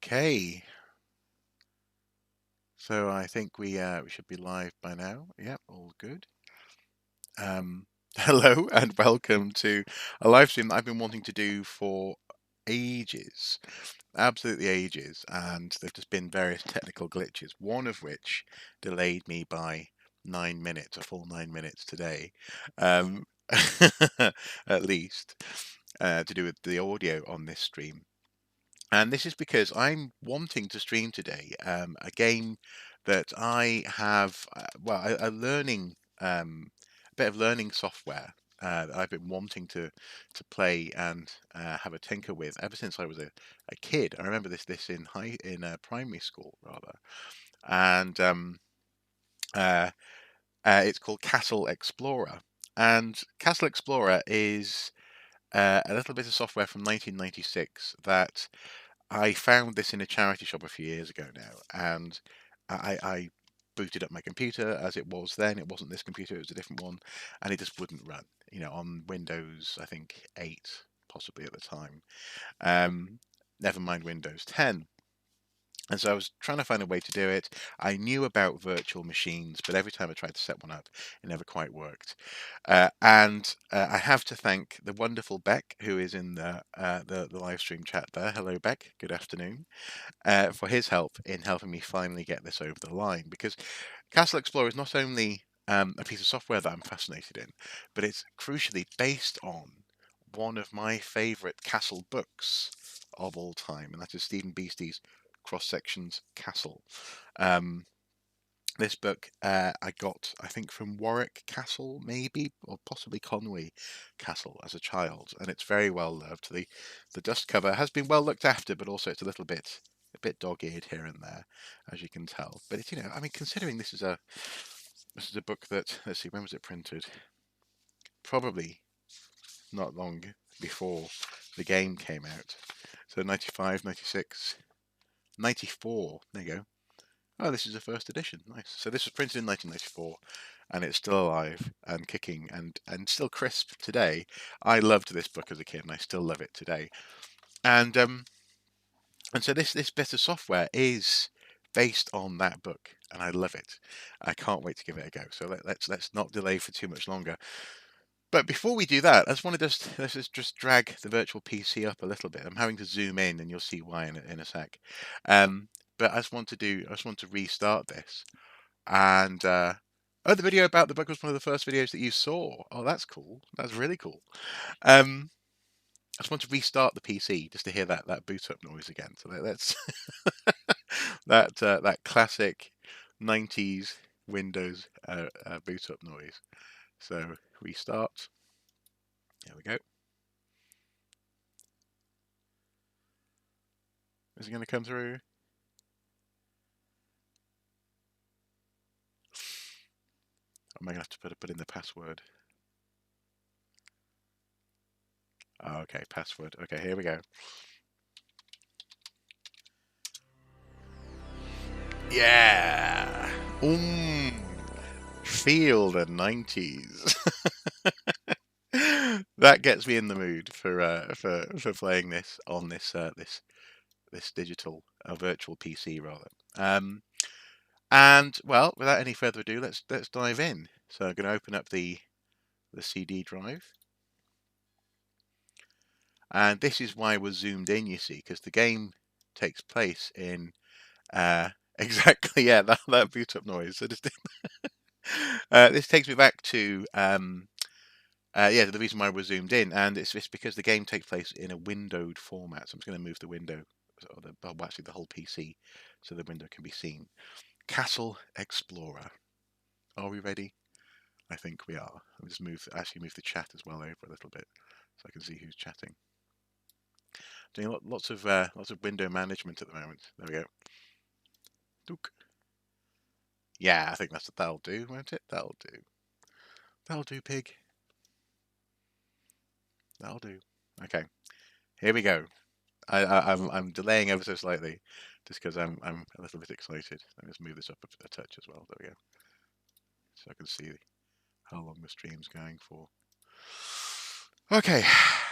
Okay, so I think we should be live by now. Yep, all good. Hello and welcome to a live stream that I've been wanting to do for ages, absolutely ages, and there've just been various technical glitches. One of which delayed me by 9 minutes, a full 9 minutes today, um, at least, to do with the audio on this stream. And this is because I'm wanting to stream today a game that I have, a learning, a bit of learning software that I've been wanting to play and have a tinker with ever since I was a kid. I remember this in primary school rather, and uh, it's called Castle Explorer. And Castle Explorer is a little bit of software from 1996 that I found this in a charity shop a few years ago now, and I booted up my computer as it was then. It wasn't this computer; it was a different one, and it just wouldn't run. On Windows, I think 8, possibly at the time. Never mind Windows 10. And so I was trying to find a way to do it. I knew about virtual machines, but every time I tried to set one up, it never quite worked. And I have to thank the wonderful Beck, who is in the live stream chat there. Hello, Beck. Good afternoon. For his help in helping me finally get this over the line. Because Castle Explorer is not only a piece of software that I'm fascinated in, but it's crucially based on one of my favourite Castle books of all time, and that is Stephen Biestie's Cross Sections Castle. Um, this book I got, I think, from Warwick Castle, maybe, or possibly Conway Castle as a child, and it's very well loved. The dust cover has been well looked after, but also it's a bit dog-eared here and there, as you can tell. But it's, I mean, considering this is a book that, let's see, when was it printed? Probably not long before the game came out. So 95, 96, 94. There you go. Oh, this is the first edition. Nice. So this was printed in 1994, and it's still alive and kicking and still crisp today. I loved this book as a kid, and I still love it today. And so this bit of software is based on that book, and I love it. I can't wait to give it a go. So let's not delay for too much longer. But before we do that, I just want to let's just drag the virtual PC up a little bit. I'm having to zoom in, and you'll see why in a sec. But I just want to restart this. And oh, the video about the book was one of the first videos that you saw. Oh, that's cool. That's really cool. Um, I just want to restart the PC just to hear that boot up noise again. So let's that classic 90s Windows boot up noise. So restart. There we go. Is it going to come through? Am I going to have to put in the password? Oh, okay, password. Okay, here we go. Yeah. Feel the 90s. That gets me in the mood for playing this on this digital virtual PC rather. And well, without any further ado, let's dive in. So I'm going to open up the CD drive, and this is why we're zoomed in. You see, because the game takes place in exactly, yeah, that boot up noise. So just this takes me back to yeah, the reason why we're zoomed in, and it's because the game takes place in a windowed format. So I'm just going to move the window, or well, actually the whole PC, so the window can be seen. Castle Explorer. Are we ready? I think we are. I'll just actually move the chat as well over a little bit, so I can see who's chatting. Doing lots of window management at the moment. There we go. Dook. Yeah, I think that'll do, won't it? That'll do. That'll do, pig. That'll do. Okay, here we go. I'm delaying ever so slightly, just because I'm a little bit excited. Let me just move this up a touch as well. There we go, so I can see how long the stream's going for. Okay,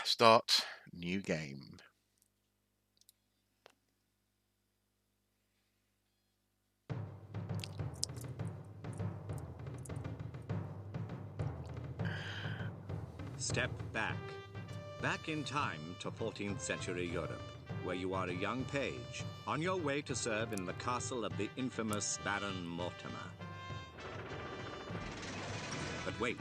start new game. Step back. Back in time to 14th century Europe, where you are a young page, on your way to serve in the castle of the infamous Baron Mortimer. But wait,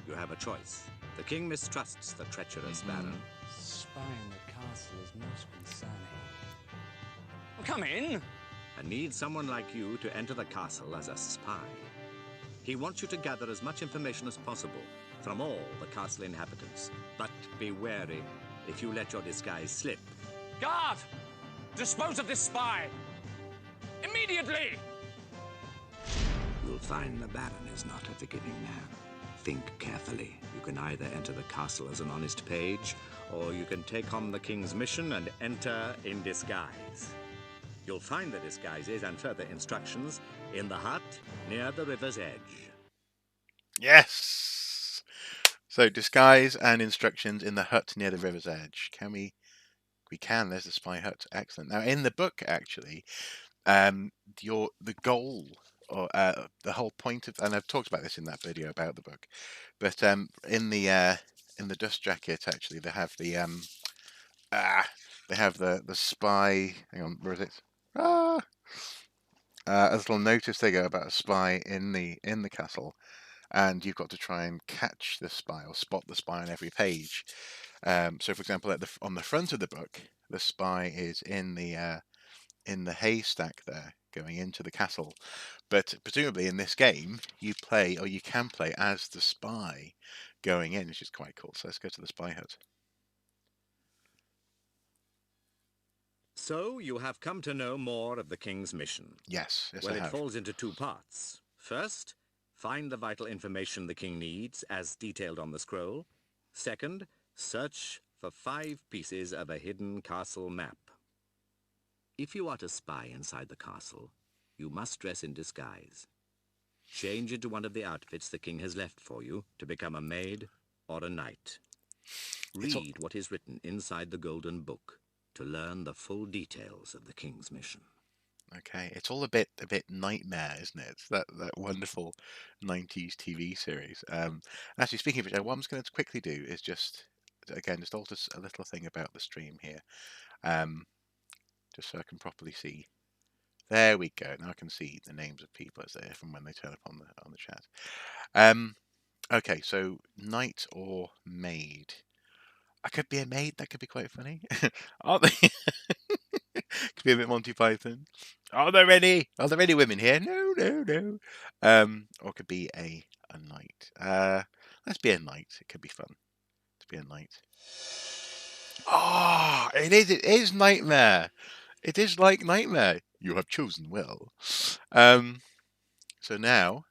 you have a choice. The king mistrusts the treacherous Baron. Spying the castle is most concerning. Come in! And needs someone like you to enter the castle as a spy. He wants you to gather as much information as possible from all the castle inhabitants. But be wary. If you let your disguise slip... Guard! Dispose of this spy! Immediately! You'll find the Baron is not a forgiving man. Think carefully. You can either enter the castle as an honest page, or you can take on the king's mission and enter in disguise. You'll find the disguises and further instructions in the hut near the river's edge. Yes! So, disguise and instructions in the hut near the river's edge. Can we? We can. There's the spy hut. Excellent. Now, in the book, actually, the goal or the whole point of, and I've talked about this in that video about the book, but in the dust jacket, actually, they have the spy. Hang on, where is it? A little notice they go about a spy in the castle, and you've got to try and catch the spy or spot the spy on every page. So, for example, on the front of the book, the spy is in the haystack there, going into the castle. But presumably in this game, you can play as the spy going in, which is quite cool. So let's go to the spy hut. So you have come to know more of the king's mission. Yes, Well, I it have. falls into two parts. First, find the vital information the king needs, as detailed on the scroll. Second, search for 5 pieces of a hidden castle map. If you are to spy inside the castle, you must dress in disguise. Change into one of the outfits the king has left for you to become a maid or a knight. Read what is written inside the golden book to learn the full details of the king's mission. Okay, it's all a bit nightmare, isn't it? It's that wonderful 90s TV series. Actually, speaking of which, what I'm just going to quickly do is just alter a little thing about the stream here, just so I can properly see. There we go. Now I can see the names of people as they from when they turn up on the chat. Okay, so knight or maid. I could be a maid. That could be quite funny. Aren't they? Could be a bit Monty Python. Are there any women here? No, no, no. Or it could be a knight. Let's be a knight. It could be fun to be a knight. Ah, oh, it is Nightmare. It is like Nightmare. You have chosen well. So now,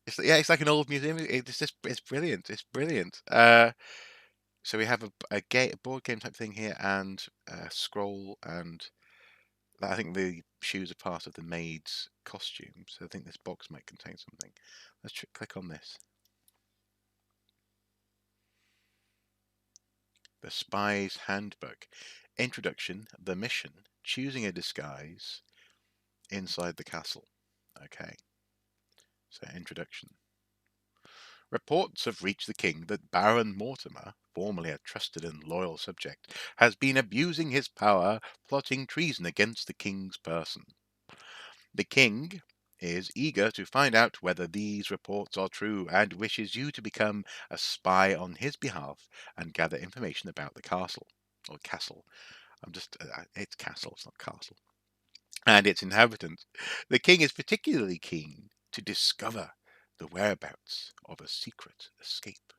it's like an old museum. It's brilliant. It's brilliant. So we have a board game type thing here, and a scroll, and I think the shoes are part of the maid's costume. So I think this box might contain something. Let's click on this. The Spy's Handbook. Introduction, the mission, choosing a disguise inside the castle. Okay. So introduction. Reports have reached the king that Baron Mortimer, formerly a trusted and loyal subject, has been abusing his power, plotting treason against the king's person. The king is eager to find out whether these reports are true and wishes you to become a spy on his behalf and gather information about the castle. Or castle. It's castle, it's not castle. And its inhabitants. The king is particularly keen to discover the whereabouts of a secret escape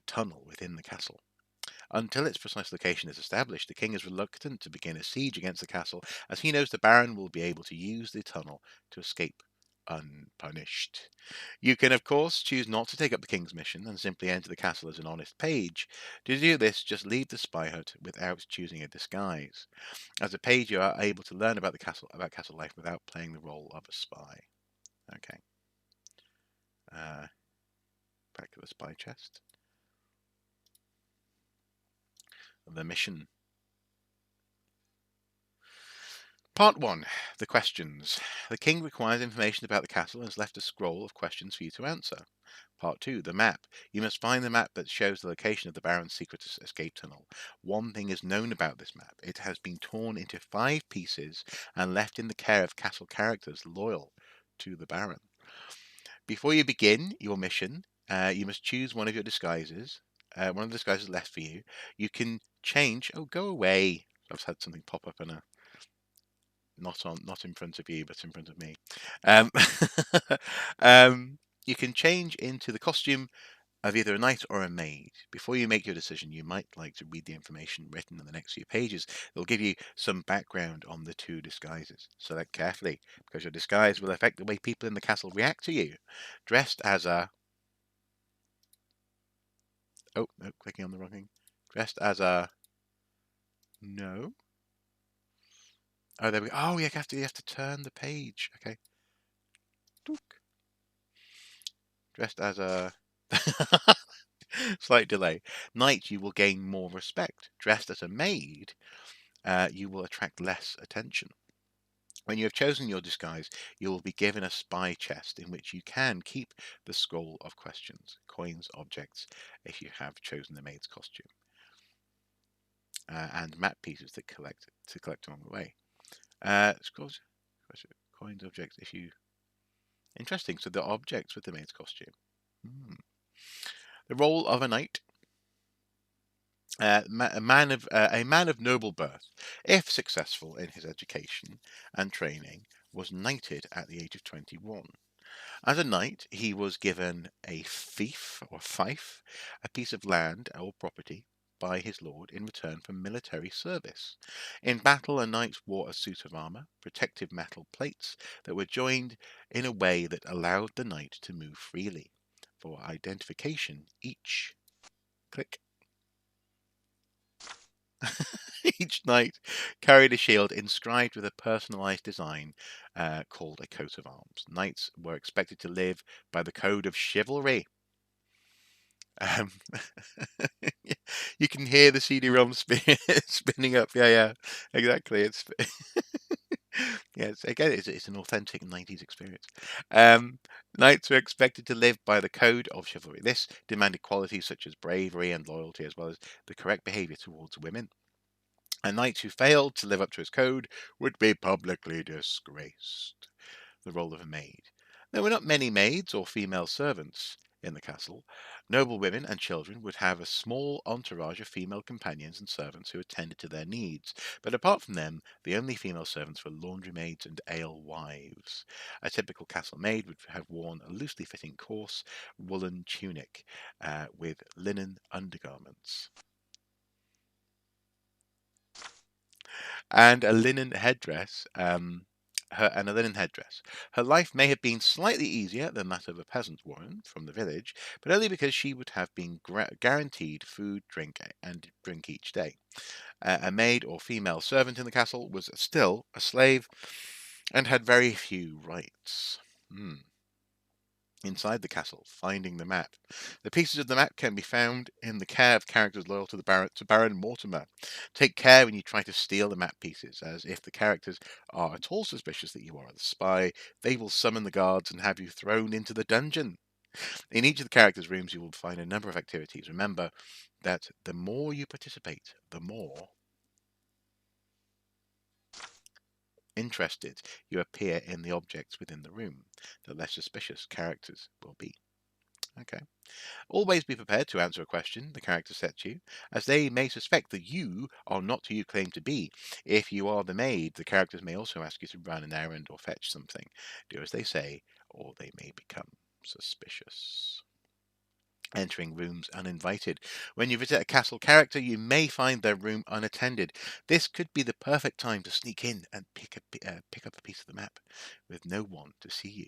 tunnel within the castle. Until its precise location is established, the king is reluctant to begin a siege against the castle, as he knows the Baron will be able to use the tunnel to escape unpunished. You can, of course, choose not to take up the king's mission and simply enter the castle as an honest page. To do this, just leave the spy hut without choosing a disguise. As a page, you are able to learn about castle life without playing the role of a spy. Okay. Back to the spy chest. The mission. Part 1. The questions. The king requires information about the castle and has left a scroll of questions for you to answer. Part 2. The map. You must find the map that shows the location of the Baron's secret escape tunnel. One thing is known about this map. It has been torn into 5 pieces and left in the care of castle characters loyal to the Baron. Before you begin your mission, you must choose one of your disguises. One of the disguises left for you. You can change. Oh, go away! I've had something pop up and not in front of you, but in front of me. Um, you can change into the costume of either a knight or a maid. Before you make your decision, you might like to read the information written in the next few pages. It'll give you some background on the 2 disguises. Select carefully, because your disguise will affect the way people in the castle react to you. Dressed as a... Oh, no, clicking on the wrong thing. Dressed as a... No. Oh, there we go. Oh, you have to turn the page. Okay. Dook. Dressed as a... Slight delay. Knight, you will gain more respect. Dressed as a maid, you will attract less attention. When you have chosen your disguise, you will be given a spy chest in which you can keep the scroll of questions, coins, objects, if you have chosen the maid's costume, and map pieces to collect along the way. Scrolls, coins, objects. If you interesting, so the objects with the maid's costume. The role of a knight. A man of noble birth, if successful in his education and training, was knighted at the age of 21. As a knight, he was given a fief or fief, a piece of land or property by his lord in return for military service. In battle, a knight wore a suit of armor, protective metal plates that were joined in a way that allowed the knight to move freely. For identification, each each knight carried a shield inscribed with a personalized design called a coat of arms. Knights were expected to live by the code of chivalry. Um, you can hear the CD-ROM spinning up. Yeah, exactly. It's yeah. It's an authentic 90s experience. Knights were expected to live by the code of chivalry. This demanded qualities such as bravery and loyalty, as well as the correct behavior towards women. A knight who failed to live up to his code would be publicly disgraced. The role of a maid. There were not many maids or female servants in the castle. Noble women and children would have a small entourage of female companions and servants who attended to their needs, but apart from them, the only female servants were laundry maids and alewives. A typical castle maid would have worn a loosely fitting coarse woolen tunic with linen undergarments. And a linen headdress. Her life may have been slightly easier than that of a peasant woman from the village, but only because she would have been guaranteed food, drink each day. A maid or female servant in the castle was still a slave and had very few rights. Inside the castle, finding the map. The pieces of the map can be found in the care of characters loyal to Baron Mortimer. Take care when you try to steal the map pieces, as if the characters are at all suspicious that you are the spy, they will summon the guards and have you thrown into the dungeon. In each of the characters' rooms, you will find a number of activities. Remember that the more you participate, the more interested you appear in the objects within the room, the less suspicious characters will be. Okay. Always be prepared to answer a question the character sets you, as they may suspect that you are not who you claim to be. If you are the maid, the characters may also ask you to run an errand or fetch something. Do as they say, or they may become suspicious. Entering rooms uninvited. When you visit a castle character, you may find their room unattended. This could be the perfect time to sneak in and pick up a piece of the map with no one to see you.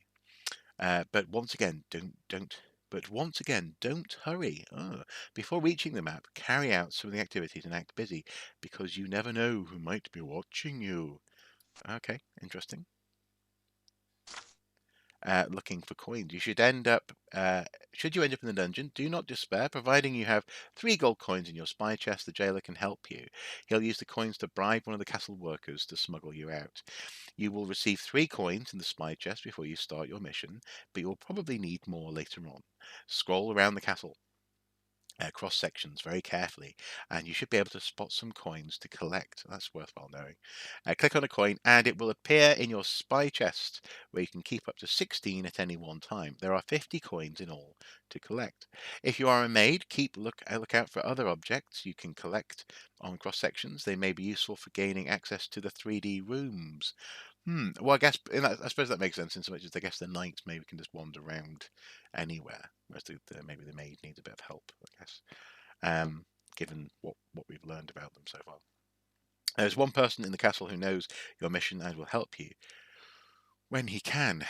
But once again, don't hurry. Before reaching the map, carry out some of the activities and act busy, because you never know who might be watching you. Okay, interesting. looking for coins. You should end up, should you end up in the dungeon, do not despair. Providing you have 3 gold coins in your spy chest, the jailer can help you. He'll use the coins to bribe one of the castle workers to smuggle you out. You will receive 3 coins in the spy chest before you start your mission, but you'll probably need more later on. Scroll around the castle. Cross sections very carefully, and you should be able to spot some coins to collect. That's worthwhile knowing. Click on a coin, and it will appear in your spy chest, where you can keep up to 16 at any one time. There are 50 coins in all to collect. If you are a maid, look out for other objects you can collect on cross sections. They may be useful for gaining access to the 3D rooms. Well, I suppose that makes sense in so much as I guess the knights maybe can just wander around anywhere, whereas maybe the maid needs a bit of help, I guess, given what we've learned about them so far. There's one person in the castle who knows your mission and will help you when he can.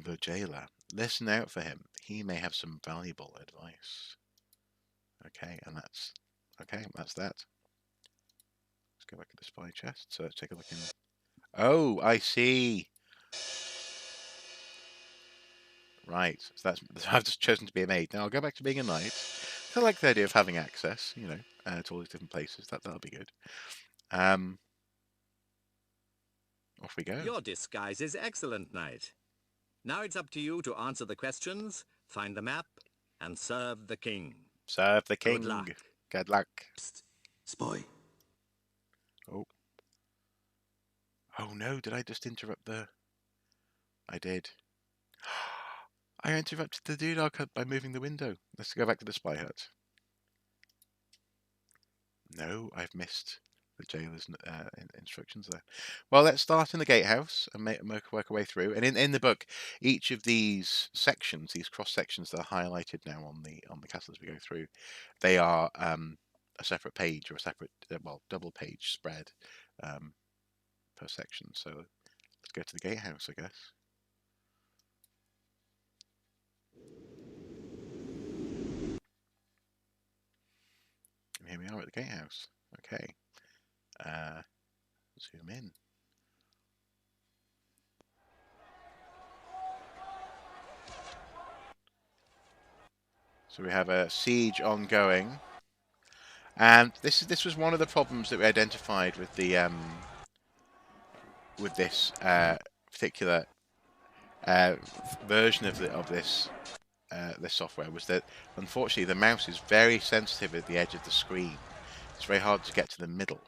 The jailer. Listen out for him. He may have some valuable advice. Okay, that's that. Let's go back to the spy chest. So let's take a look in. Oh, I see. Right, so I've just chosen to be a maid. Now I'll go back to being a knight. I like the idea of having access, to all these different places. That'll be good. Off we go. Your disguise is excellent, knight. Now it's up to you to answer the questions, find the map, and serve the king. Serve the king. Good luck. Good luck. Psst. Spy. Oh. Oh no, did I just interrupt the... I did. I interrupted the dude by moving the window. Let's go back to the spy hut. No, I've missed the jailer's instructions there. Well, let's start in the gatehouse and work our way through. And in the book, each of these sections, these cross sections that are highlighted now on the castle as we go through, they are a separate page or a separate, double page spread per section. So let's go to the gatehouse, I guess. And here we are at the gatehouse. Okay. Zoom in. So we have a siege ongoing, and this was one of the problems that we identified with the with this particular version of this software, was that unfortunately the mouse is very sensitive at the edge of the screen. It's very hard to get to the middle.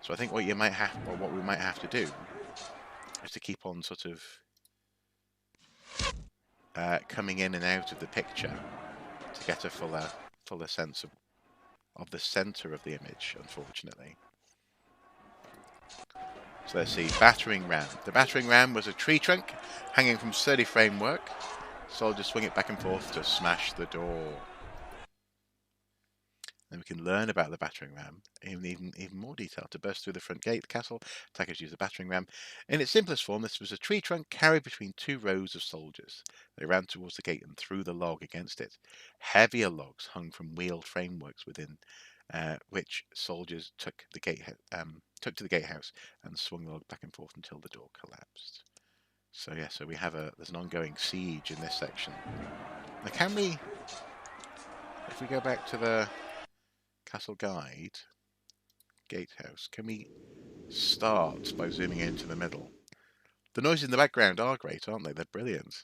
So I think what we might have to do is to keep on sort of coming in and out of the picture to get a fuller sense of the center of the image, unfortunately. So let's see, battering ram. The battering ram was a tree trunk hanging from sturdy framework. Soldiers swing it back and forth to smash the door. Then we can learn about the battering ram in even more detail. To burst through the front gate of the castle, attackers use the battering ram. In its simplest form, this was a tree trunk carried between 2 rows of soldiers. They ran towards the gate and threw the log against it. Heavier logs hung from wheeled frameworks within which soldiers took to the gatehouse and swung the log back and forth until the door collapsed. So yeah, so there's an ongoing siege in this section. Now can we, if we go back to the castle guide, gatehouse, can we start by zooming into the middle? The noises in the background are great, aren't they? They're brilliant.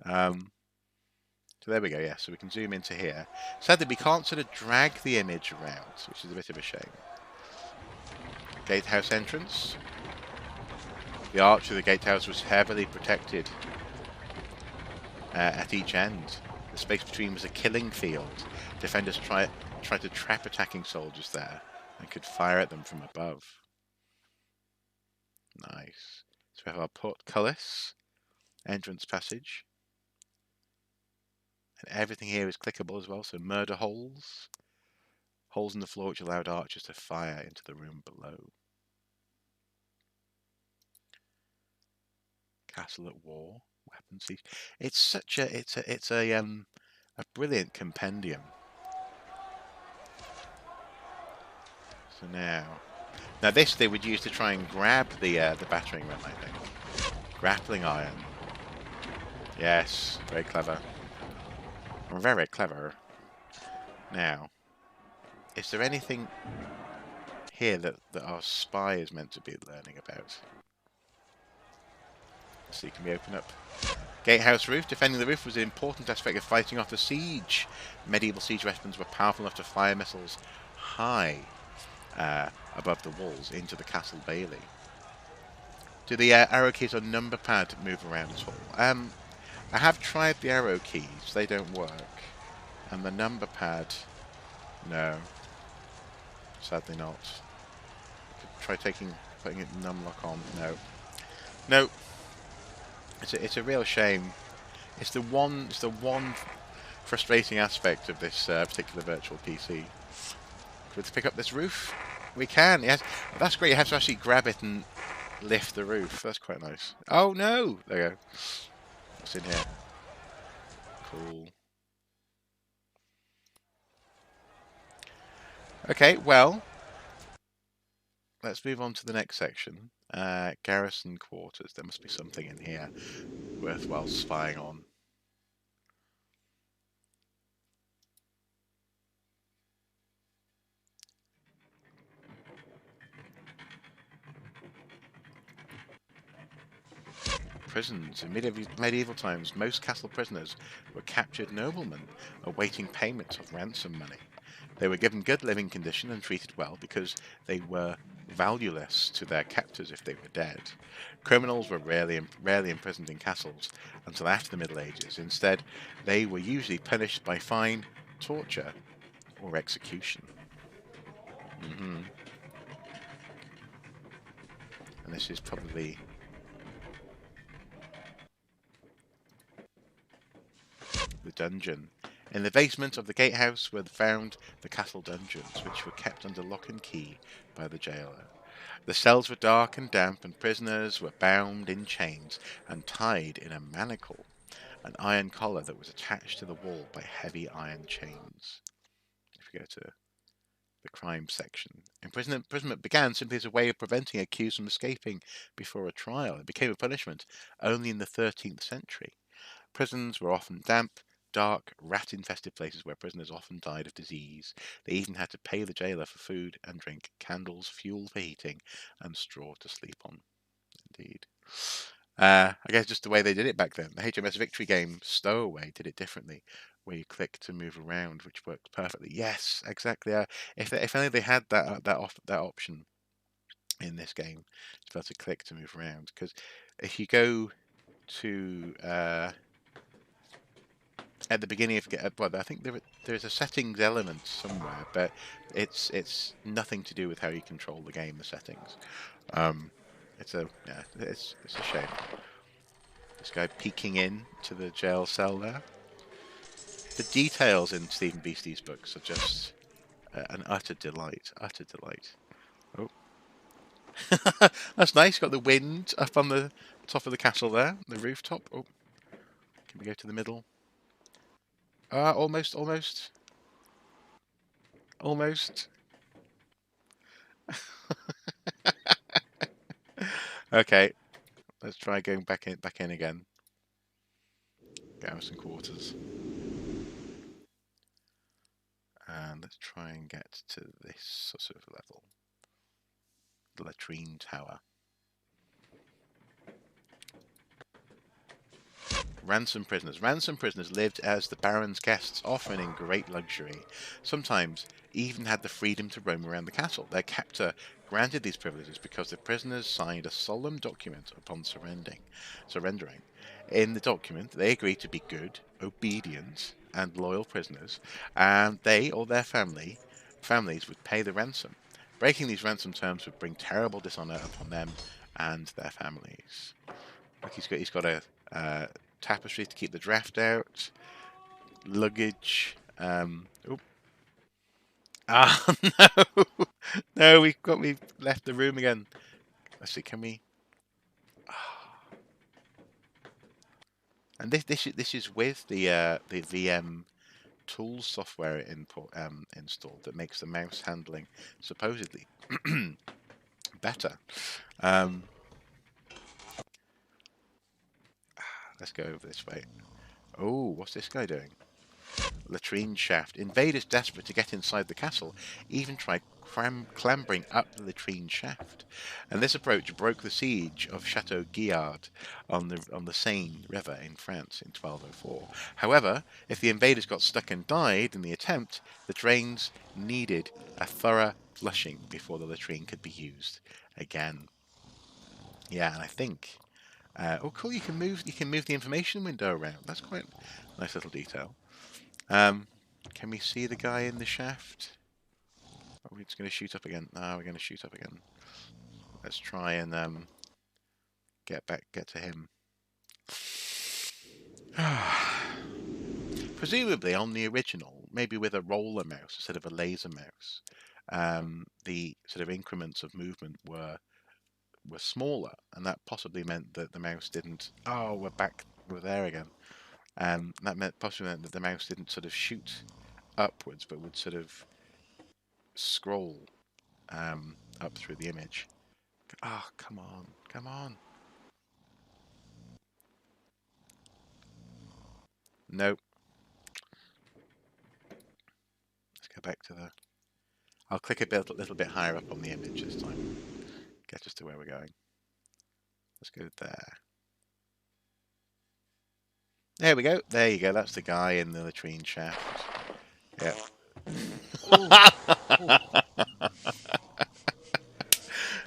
So there we go, yeah, so we can zoom into here. Sadly, we can't sort of drag the image around, which is a bit of a shame. Gatehouse entrance. The arch of the gatehouse was heavily protected at each end. The space between was a killing field. Defenders tried to trap attacking soldiers there and could fire at them from above. Nice. So we have our portcullis, entrance passage. And everything here is clickable as well, so murder holes. Holes in the floor which allowed archers to fire into the room below. Castle at war, weapons siege. It's a brilliant compendium. So now this they would use to try and grab the battering ram, I think. Grappling iron. Yes, very clever. Very clever. Now, is there anything here that our spy is meant to be learning about? Let's see, can we open up? Gatehouse roof. Defending the roof was an important aspect of fighting off the siege. Medieval siege weapons were powerful enough to fire missiles high above the walls into the castle bailey. Do the arrow keys or number pad move around at all? I have tried the arrow keys. They don't work. And the number pad, no. Sadly not. Try putting it numlock on. No. No. It's a real shame. It's the one frustrating aspect of this particular virtual PC. Let's pick up this roof. We can. Yes, that's great. You have to actually grab it and lift the roof. That's quite nice. Oh no! There you go. What's in here? Cool. Okay, well, let's move on to the next section. Garrison quarters. There must be something in here worthwhile spying on. Prisons. In medieval times, most castle prisoners were captured noblemen awaiting payment of ransom money. They were given good living condition and treated well because they were valueless to their captors if they were dead. Criminals were rarely imprisoned in castles until after the Middle Ages. Instead, they were usually punished by fine, torture, or execution. And this is probably the dungeon. In the basement of the gatehouse were found the castle dungeons, which were kept under lock and key by the jailer. The cells were dark and damp, and prisoners were bound in chains and tied in a manacle, an iron collar that was attached to the wall by heavy iron chains. If we go to the crime section, imprisonment began simply as a way of preventing accused from escaping before a trial. It became a punishment only in the 13th century. Prisons were often damp, dark, rat-infested places where prisoners often died of disease. They even had to pay the jailer for food and drink, candles, fuel for heating, and straw to sleep on. Indeed. I guess just the way they did it back then. The HMS Victory game, Stowaway, did it differently, where you click to move around, which worked perfectly. Yes, exactly. If only they had that option in this game, to be able to click to move around. Because if you go to at the beginning of well, I think there's a settings element somewhere, but it's nothing to do with how you control the game. The settings. It's a shame. This guy peeking in to the jail cell there. The details in Stephen Biestie's books are just an utter delight. Utter delight. Oh, that's nice. Got the wind up on the top of the castle there, the rooftop. Oh, can we go to the middle? Almost, almost, almost. Okay, let's try going back in again. Garrison quarters. And let's try and get to this sort of level. The latrine tower. Ransom prisoners. Ransom prisoners lived as the Baron's guests, often in great luxury. Sometimes even had the freedom to roam around the castle. Their captor granted these privileges because the prisoners signed a solemn document upon surrendering. In the document, they agreed to be good, obedient, and loyal prisoners, and they or their families would pay the ransom. Breaking these ransom terms would bring terrible dishonor upon them and their families. Look, he's got a tapestry to keep the draft out. Luggage. Oh. Ah, no. No, we've left the room again. Let's see, can we? And this is with the VM tools software installed that makes the mouse handling supposedly better. let's go over this way. Oh, what's this guy doing? Latrine shaft. Invaders desperate to get inside the castle even tried clambering up the latrine shaft, and this approach broke the siege of Chateau Guillard on the Seine River in France in 1204. However, if the invaders got stuck and died in the attempt, the drains needed a thorough flushing before the latrine could be used again. Yeah, and I think. Oh, cool! You can move the information window around. That's quite a nice little detail. Can we see the guy in the shaft? Are we just going to shoot up again? No, we're going to shoot up again. Let's try and get to him. Presumably on the original, maybe with a roller mouse instead of a laser mouse, the sort of increments of movement were smaller, and that possibly meant that the mouse didn't. Oh, we're there again. That possibly meant that the mouse didn't sort of shoot upwards, but would sort of scroll up through the image. Oh, come on, come on. Nope. Let's go back to the... I'll click a little bit higher up on the image this time. Get us to where we're going. Let's go there. There we go. There you go. That's the guy in the latrine shaft. Yep.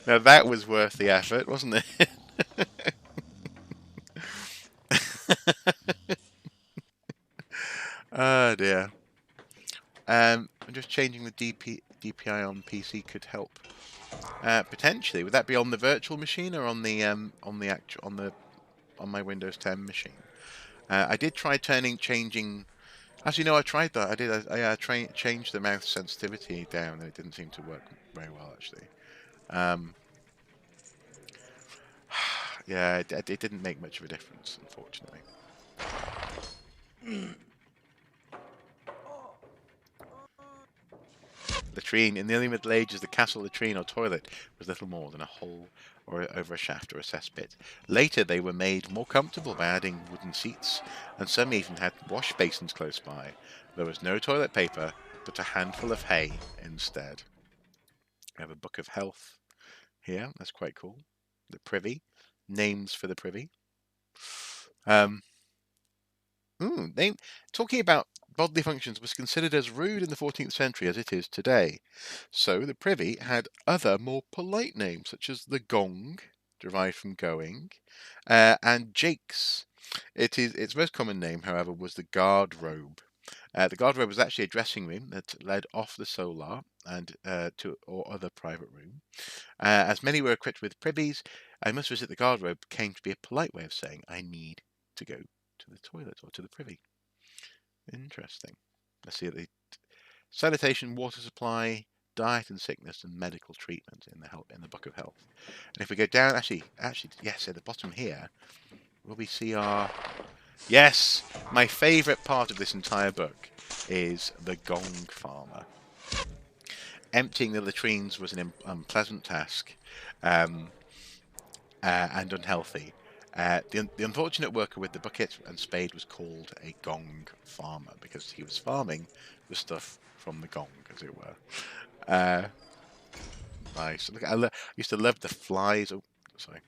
Now that was worth the effort, wasn't it? Oh dear. I'm just changing the DPI on PC could help. Potentially, would that be on the virtual machine or on the on my Windows 10 machine? I did try changing. Actually, no, I tried that. I did. I changed the mouse sensitivity down, and it didn't seem to work very well, actually. Yeah, it didn't make much of a difference, unfortunately. Latrine. In the early Middle Ages, the castle latrine or toilet was little more than a hole or over a shaft or a cesspit. Later, they were made more comfortable by adding wooden seats, and some even had wash basins close by. There was no toilet paper, but a handful of hay instead. We have a book of health here. That's quite cool. The privy. Names for the privy. Talking about bodily functions was considered as rude in the 14th century as it is today. So the privy had other more polite names, such as the gong, derived from going, and jakes. Its most common name, however, was the guard robe. The guard robe was actually a dressing room that led off the solar and to or other private room. As many were equipped with privies, I must visit the guard robe came to be a polite way of saying I need to go to the toilet or to the privy. Interesting. Let's see the sanitation, water supply, diet and sickness, and medical treatment in the book of health. And if we go down, actually, yes, at the bottom here, will we see our... Yes, my favourite part of this entire book is the gong farmer. Emptying the latrines was an unpleasant task and unhealthy. The unfortunate worker with the bucket and spade was called a gong farmer because he was farming the stuff from the gong, as it were. Nice. Look, I used to love the flies. Oh, sorry.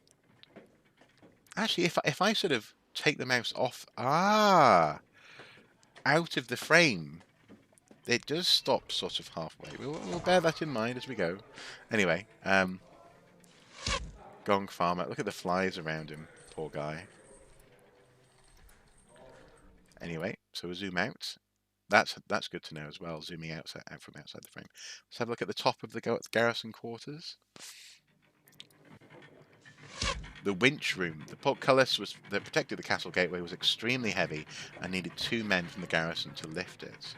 Actually, if I sort of take the mouse off, out of the frame, it does stop sort of halfway. We'll bear that in mind as we go. Anyway, gong farmer. Look at the flies around him. Poor guy. Anyway, so we'll zoom out. That's good to know as well, zooming out from outside the frame. Let's have a look at the top of the garrison quarters. The winch room. The portcullis that protected the castle gateway was extremely heavy and needed 2 men from the garrison to lift it.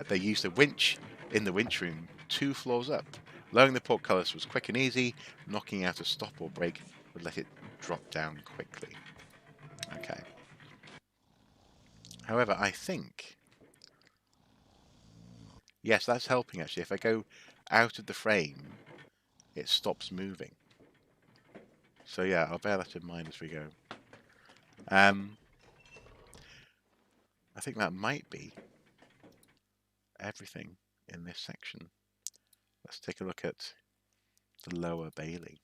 They used a winch in the winch room 2 floors up. Lowering the portcullis was quick and easy. Knocking out a stop or break would let it drop down quickly. Okay. However, I think... Yes, that's helping actually. If I go out of the frame, it stops moving. So yeah, I'll bear that in mind as we go. I think that might be everything in this section. Let's take a look at the Lower Bailey.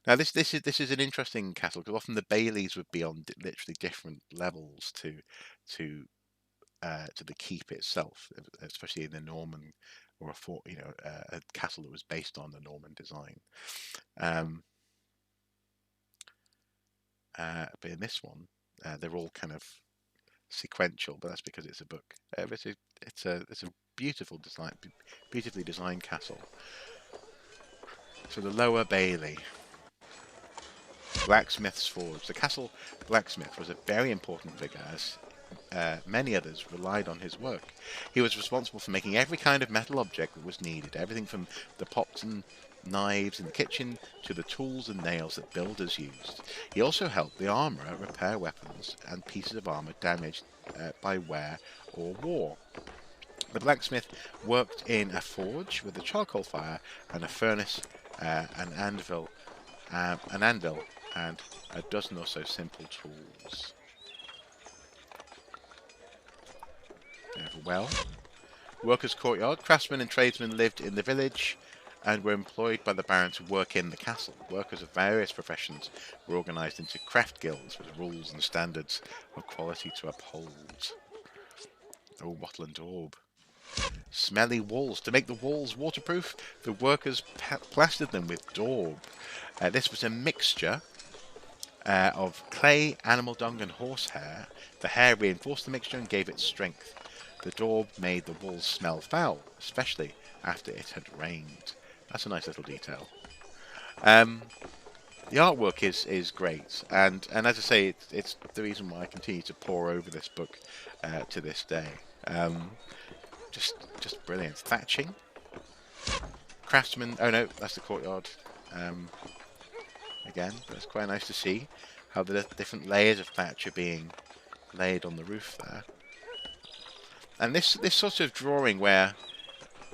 Now this is an interesting castle because often the Baileys would be on literally different levels to the keep itself, especially in the Norman or a fort, a castle that was based on the Norman design. But in this one, they're all kind of sequential, but that's because it's a book. It's a beautiful design, beautifully designed castle. So the Lower Bailey. Blacksmith's Forge. The castle blacksmith was a very important figure, as many others relied on his work. He was responsible for making every kind of metal object that was needed, everything from the pots and knives in the kitchen to the tools and nails that builders used. He also helped the armourer repair weapons and pieces of armour damaged by wear or war. The blacksmith worked in a forge with a charcoal fire and a furnace, an anvil, and a dozen or so simple tools. We have a well. Workers' courtyard. Craftsmen and tradesmen lived in the village and were employed by the baron to work in the castle. Workers of various professions were organised into craft guilds with rules and standards of quality to uphold. Oh, wattle and daub. Smelly walls. To make the walls waterproof, the workers plastered them with daub. This was a mixture of clay, animal dung, and horsehair. The hair reinforced the mixture and gave it strength. The daub made the walls smell foul, especially after it had rained. That's a nice little detail. The artwork is great, and as I say, it's the reason why I continue to pore over this book to this day. Just brilliant. Thatching. Craftsman. Oh no, that's the courtyard. Again, but it's quite nice to see how the different layers of thatch are being laid on the roof there. And this sort of drawing where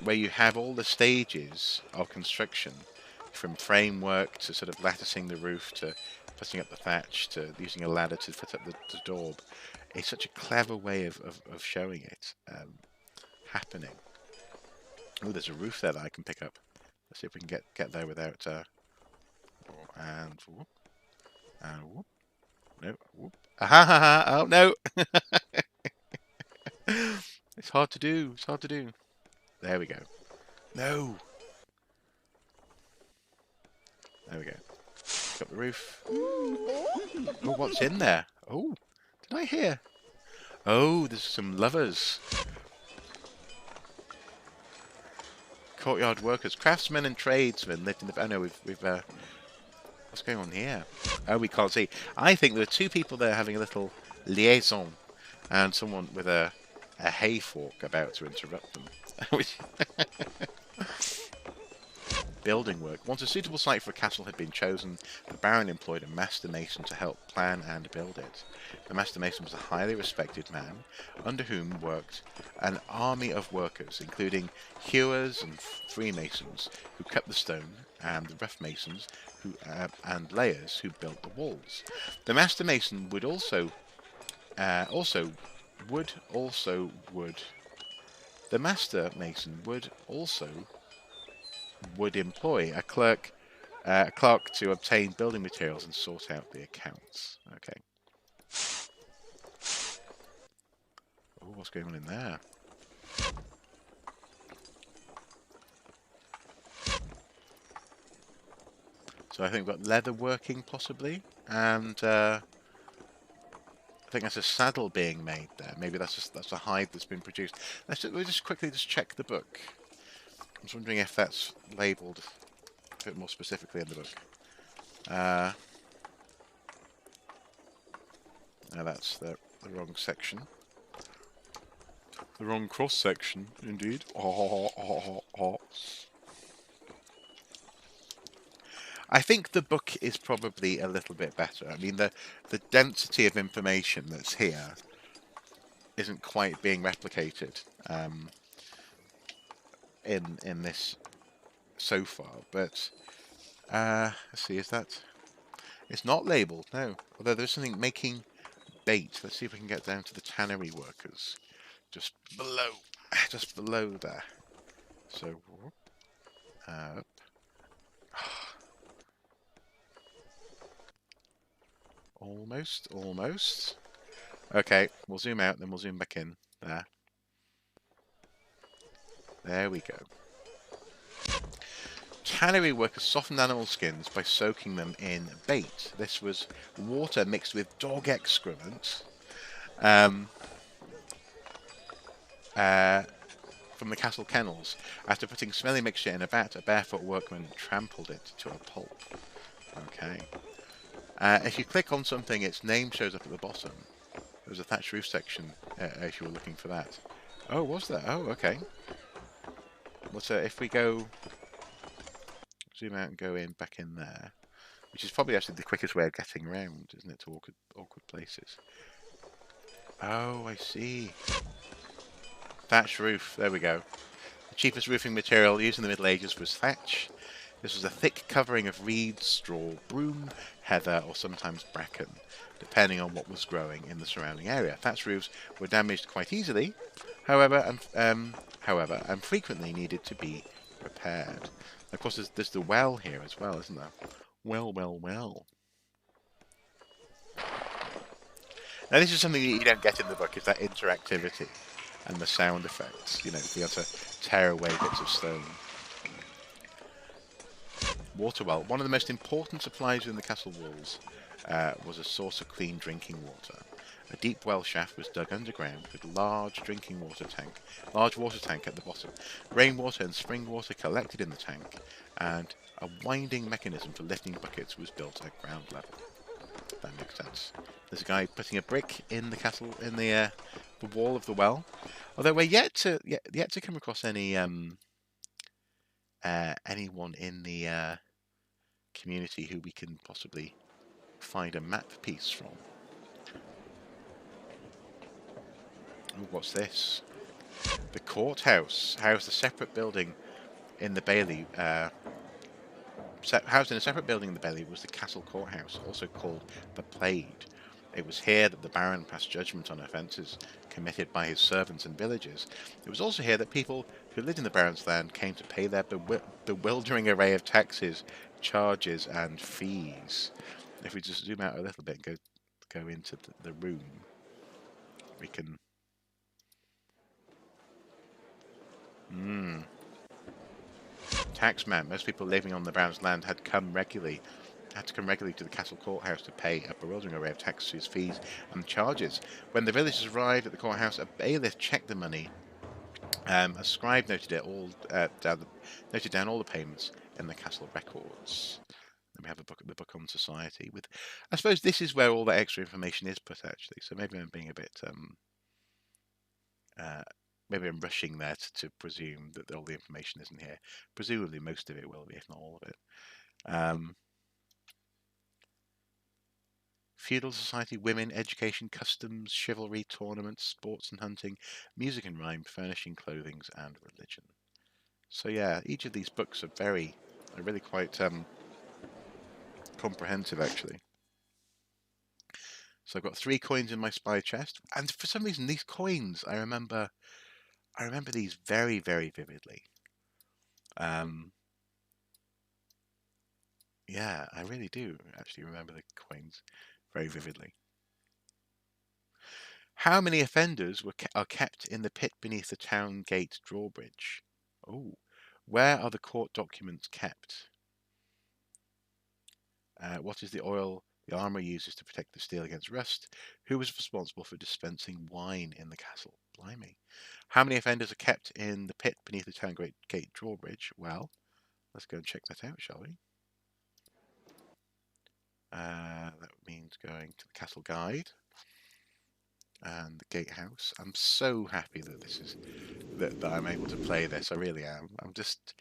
you have all the stages of construction, from framework to sort of latticing the roof to putting up the thatch to using a ladder to fit up the daub, it's such a clever way of showing it happening. Oh, there's a roof there that I can pick up. Let's see if we can get there without and whoop, and whoop. No, whoop. Ha ha ha! Oh no! It's hard to do. It's hard to do. There we go. No. There we go. Got the roof. Oh, what's in there? Oh, did I hear? Oh, there's some lovers. Courtyard workers, craftsmen and tradesmen lived in the. Oh no, we've. What's going on here? Oh, we can't see. I think there are two people there having a little liaison, and someone with a hay fork about to interrupt them. Building work. Once a suitable site for a castle had been chosen, the baron employed a master mason to help plan and build it. The master mason was a highly respected man, under whom worked an army of workers, including hewers and freemasons who cut the stone, and the rough masons and layers who built the walls. The master mason would also employ a clerk to obtain building materials and sort out the accounts. Okay. Oh, what's going on in there? So I think we've got leather working possibly, and I think that's a saddle being made there. Maybe that's a hide that's been produced. We'll just quickly check the book. I was wondering if that's labelled a bit more specifically in the book. Now that's the wrong section. The wrong cross section, indeed. I think the book is probably a little bit better. I mean, the density of information that's here isn't quite being replicated in this so far, but Let's see, is that... It's not labelled, no. Although there's something making bait. Let's see if we can get down to the tannery workers. Just below. Just below there. So, up. Almost, almost. Okay, we'll zoom out, then we'll zoom back in. There. There we go. Tannery workers softened animal skins by soaking them in bait. This was water mixed with dog excrement um, from the castle kennels. After putting smelly mixture in a vat, a barefoot workman trampled it to a pulp. Okay. If you click on something, its name shows up at the bottom. There was a thatched roof section if you were looking for that. Oh, was there? Oh, okay. What's if we go... Zoom out and go in, back in there. Which is probably actually the quickest way of getting around, isn't it, to awkward places. Oh, I see. Thatched roof, there we go. The cheapest roofing material used in the Middle Ages was thatch. This was a thick covering of reeds, straw, broom, heather, or sometimes bracken, depending on what was growing in the surrounding area. Thatched roofs were damaged quite easily, however, and frequently needed to be repaired. Of course, there's the well here as well, isn't there? Well, well, well. Now, this is something that you don't get in the book, is that interactivity and the sound effects. You know, being able to tear away bits of stone. Water well. One of the most important supplies within the castle walls was a source of clean drinking water. A deep well shaft was dug underground with large water tank at the bottom. Rainwater and spring water collected in the tank, and a winding mechanism for lifting buckets was built at ground level. That makes sense. There's a guy putting a brick in the castle, in the wall of the well. Although we're yet to come across any anyone in the community who we can possibly find a map piece from. Ooh, what's this? The courthouse housed a separate building in the bailey. Housed in a separate building in the bailey was the castle courthouse, also called the Plaid. It was here that the Baron passed judgment on offences committed by his servants and villagers. It was also here that people who lived in the Baron's land came to pay their bewildering array of taxes, charges, and fees. If we just zoom out a little bit and go into the room, we can... Taxman. Most people living on the Baron's land had to come regularly to the castle courthouse to pay a bewildering array of taxes, fees, and charges. When the villagers arrived at the courthouse, a bailiff checked the money. A scribe noted down all the payments in the castle records. Then we have the book on society. With, I suppose this is where all that extra information is put, actually. So maybe I'm being a bit maybe I'm rushing there to presume that all the information isn't here. Presumably most of it will be, if not all of it. Feudal society, women, education, customs, chivalry, tournaments, sports and hunting, music and rhyme, furnishing, clothing, and religion. So yeah, each of these books are really quite comprehensive, actually. So I've got 3 coins in my spy chest, and for some reason these coins I remember these very, very vividly. Yeah, I really do actually remember the coins very vividly. How many offenders are kept in the pit beneath the town gate drawbridge? Oh, where are the court documents kept? What is the oil the armourer uses to protect the steel against rust? Who was responsible for dispensing wine in the castle? Blimey. How many offenders are kept in the pit beneath the town gate drawbridge? Well, let's go and check that out, shall we? That means going to the castle guide and the gatehouse. I'm so happy that this is that I'm able to play this. I really am. I'm just,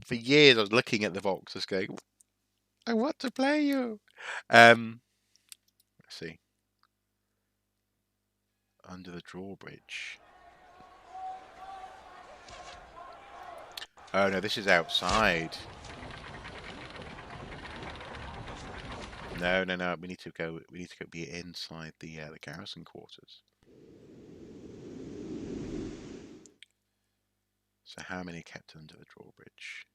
for years I was looking at the box just going, I want to play you. Let's see. Under the drawbridge. Oh no, this is outside. No, no, no. We need to go. We need to go be inside the garrison quarters. So how many kept under the drawbridge?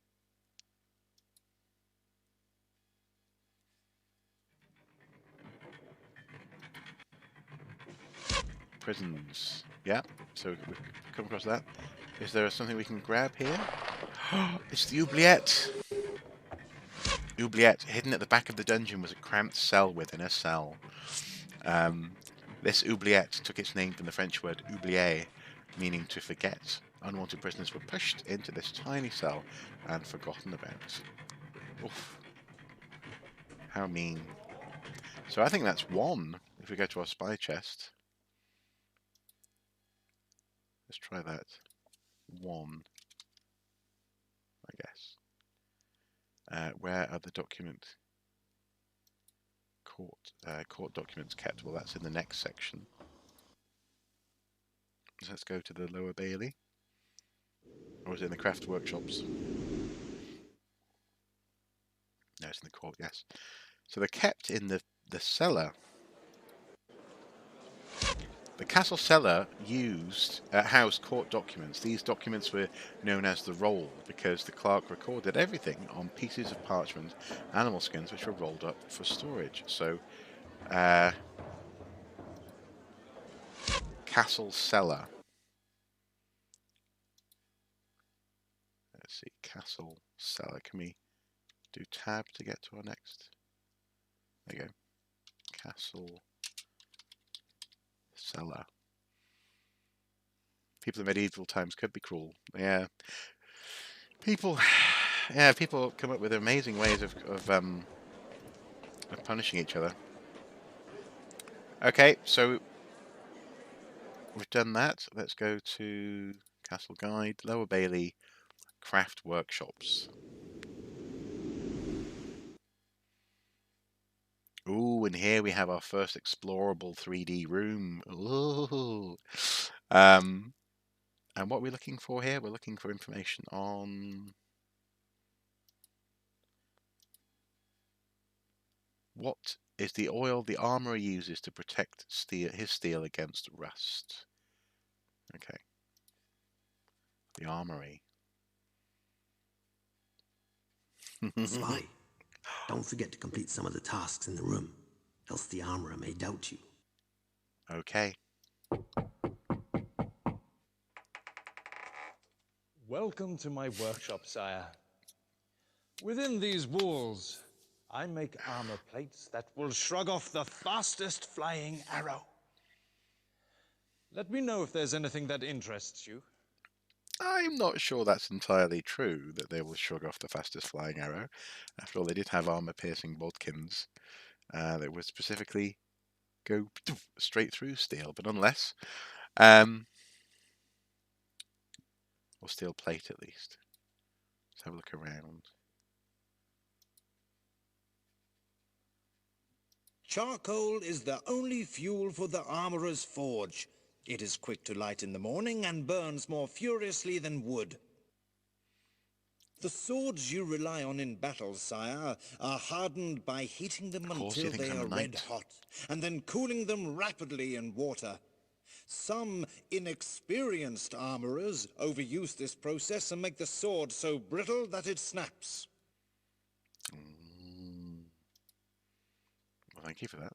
Prisons. Yeah. So we've come across that. Is there something we can grab here? It's the oubliette. Oubliette, hidden at the back of the dungeon, was a cramped cell within a cell. This oubliette took its name from the French word oublier, meaning to forget. Unwanted prisoners were pushed into this tiny cell and forgotten about. Oof. How mean. So I think that's one, if we go to our spy chest. Let's try that. One, I guess. Where are the documents? Court documents kept. Well, that's in the next section. So let's go to the lower Bailey. Or is it in the craft workshops? No, it's in the court, yes. So they're kept in the cellar. The castle cellar housed court documents. These documents were known as the roll because the clerk recorded everything on pieces of parchment, animal skins, which were rolled up for storage. So, castle cellar. Let's see, castle cellar. Can we do tab to get to our next? There you go. Castle cellar. People in medieval times could be cruel. Yeah. People come up with amazing ways of punishing each other. Okay, so we've done that. Let's go to Castle Guide, Lower Bailey, Craft Workshops. Ooh, and here we have our first explorable 3D room. Ooh. And what we're looking for here, we're looking for information on what is the oil the armorer uses to protect his steel against rust. Okay. The armory. Spy, don't forget to complete some of the tasks in the room, else the armorer may doubt you. Okay. Welcome to my workshop, sire. Within these walls, I make armor plates that will shrug off the fastest flying arrow. Let me know if there's anything that interests you. I'm not sure that's entirely true, that they will shrug off the fastest flying arrow. After all, they did have armor-piercing bodkins that would specifically go straight through steel, but nonetheless, or steel plate at least. Let's have a look around. Charcoal is the only fuel for the armorer's forge. It is quick to light in the morning and burns more furiously than wood. The swords you rely on in battle, sire, are hardened by heating them until they are red hot, and then cooling them rapidly in water. Some inexperienced armorers overuse this process and make the sword so brittle that it snaps. Well, thank you for that.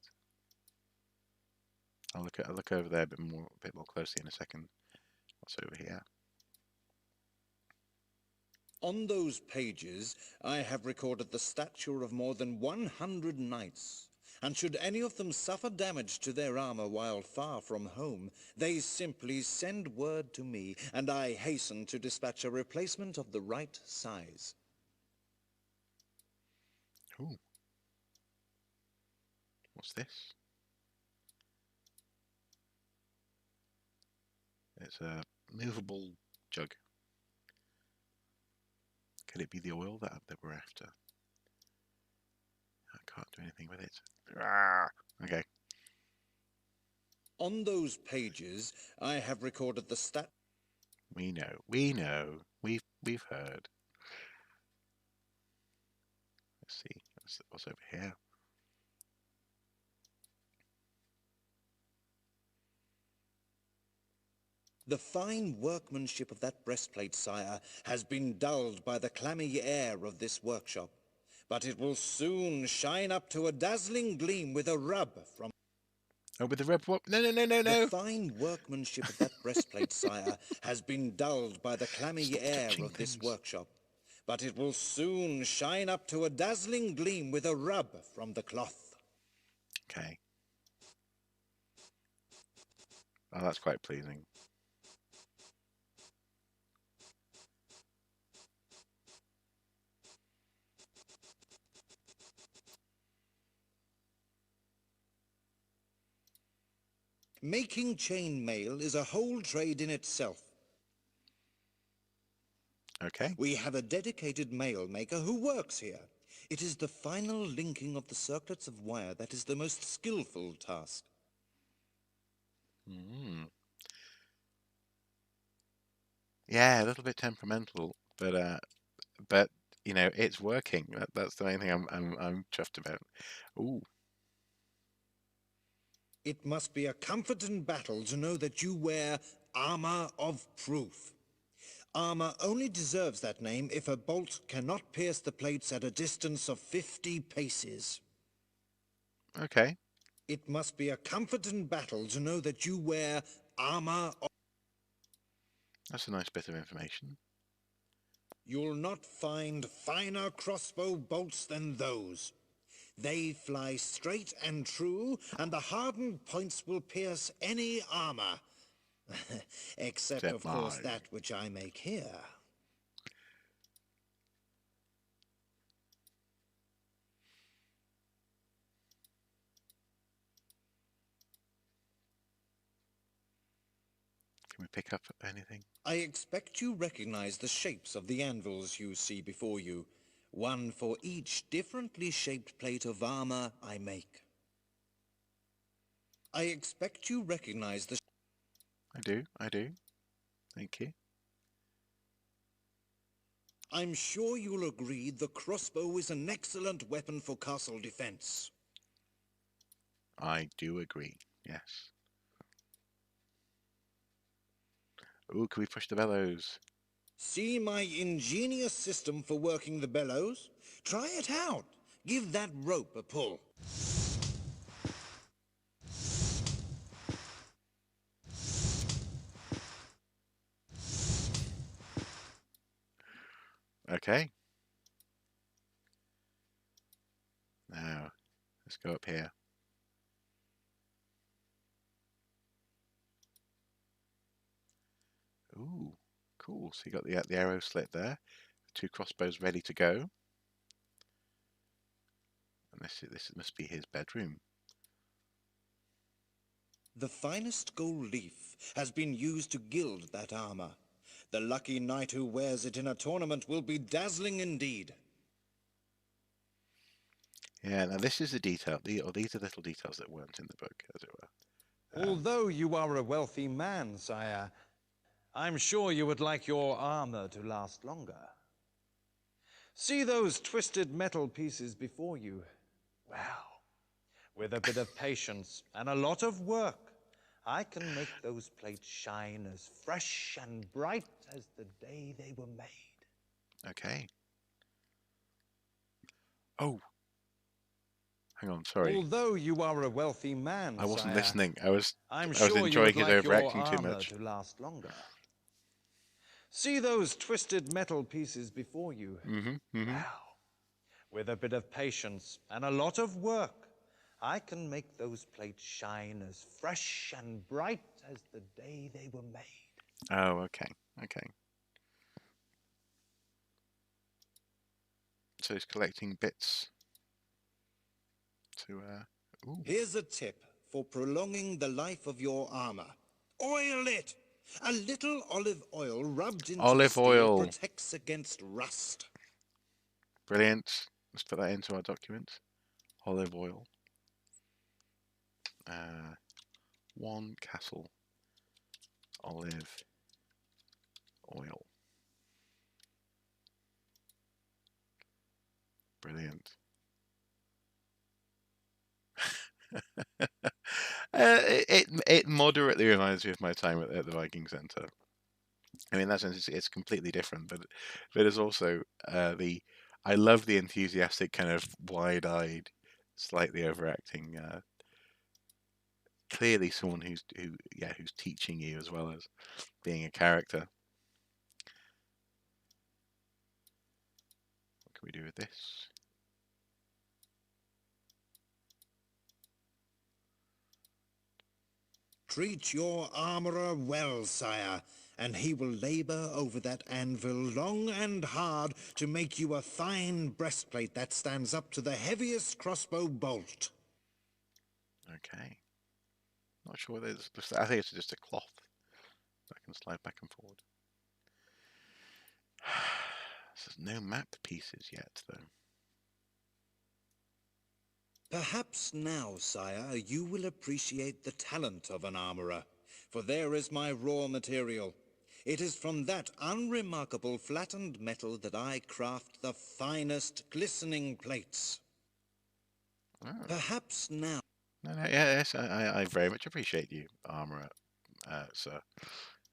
I'll look over there a bit more closely in a second. What's over here? On those pages, I have recorded the stature of more than 100 knights, and should any of them suffer damage to their armor while far from home, they simply send word to me, and I hasten to dispatch a replacement of the right size. Ooh. What's this? It's a movable jug. Could it be the oil that we're after? I can't do anything with it. Okay. On those pages, I have recorded the stat. We know. We've heard. Let's see. What's over here? The fine workmanship of that breastplate, sire, has been dulled by the clammy air of this workshop, but it will soon shine up to a dazzling gleam with a rub from... Oh, with the red what? No, no, no, no, The no. fine workmanship of that breastplate, sire, has been dulled by the clammy Stop air touching of this things. workshop, but it will soon shine up to a dazzling gleam with a rub from the cloth. Okay. Oh, that's quite pleasing. Making chainmail is a whole trade in itself. Okay. We have a dedicated mail maker who works here. It is the final linking of the circlets of wire that is the most skillful task. Mm. Yeah, a little bit temperamental, but you know, it's working. That's the main thing I'm chuffed about. Ooh, It must be a comfort in battle to know that you wear armor of proof. Armor only deserves that name if a bolt cannot pierce the plates at a distance of 50 paces. okay. It must be a comfort in battle to know that you wear armor of... That's a nice bit of information. You'll not find finer crossbow bolts than those. They fly straight and true, and the hardened points will pierce any armor. Except, Except of course, mine. that which I make here. Can we pick up anything? I expect you recognize the shapes of the anvils you see before you, one for each differently shaped plate of armor I make. I expect you recognize the... I do. I do. Thank you. I'm sure you'll agree the crossbow is an excellent weapon for castle defense. I do agree. Yes. Ooh, can we push the bellows? See my ingenious system for working the bellows? Try it out. Give that rope a pull. Okay. Now, let's go up here. Ooh, cool. So you got the arrow slit there. Two crossbows ready to go. And this must be his bedroom. The finest gold leaf has been used to gild that armor. The lucky knight who wears it in a tournament will be dazzling indeed. Yeah, now this is a detail. These are little details that weren't in the book, as it were. Although you are a wealthy man, sire, I'm sure you would like your armor to last longer. See those twisted metal pieces before you? Well, with a bit of patience and a lot of work, I can make those plates shine as fresh and bright as the day they were made. Okay. Oh, hang on, sorry. Although you are a wealthy man, I wasn't sire, listening. I'm I was sure you enjoying would his like your overacting too armor much. to last longer. See those twisted metal pieces before you? Well, with a bit of patience and a lot of work, I can make those plates shine as fresh and bright as the day they were made. Oh, okay, okay. So he's collecting bits to ooh. Here's a tip for prolonging the life of your armor. Oil it! A little olive oil rubbed into the Olive steel oil. protects against rust. Brilliant. Let's put that into our document. Olive oil. 1 castle olive oil. Brilliant. it moderately reminds me of my time at the Viking Centre. I mean, in that sense, it's completely different, but it's also I love the enthusiastic kind of wide-eyed, slightly overacting. Clearly, someone who's teaching you as well as being a character. What can we do with this? Treat your armorer well, sire, and he will labor over that anvil long and hard to make you a fine breastplate that stands up to the heaviest crossbow bolt. Okay. Not sure there's. I think it's just a cloth that can slide back and forward. There's no map pieces yet, though. Perhaps now, sire, you will appreciate the talent of an armorer, for there is my raw material. It is from that unremarkable flattened metal that I craft the finest glistening plates. Oh. Perhaps now. No, yes, I very much appreciate you, armorer, sir.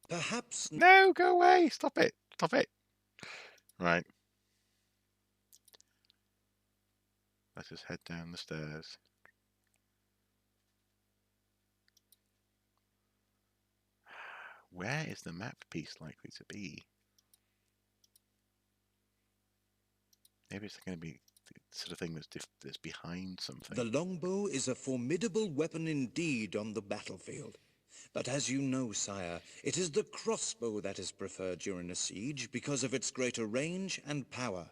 Perhaps. No, go away! Stop it! Stop it! Right. Let us head down the stairs. Where is the map piece likely to be? Maybe it's going to be the sort of thing that's behind something. The longbow is a formidable weapon indeed on the battlefield. But as you know, sire, it is the crossbow that is preferred during a siege because of its greater range and power.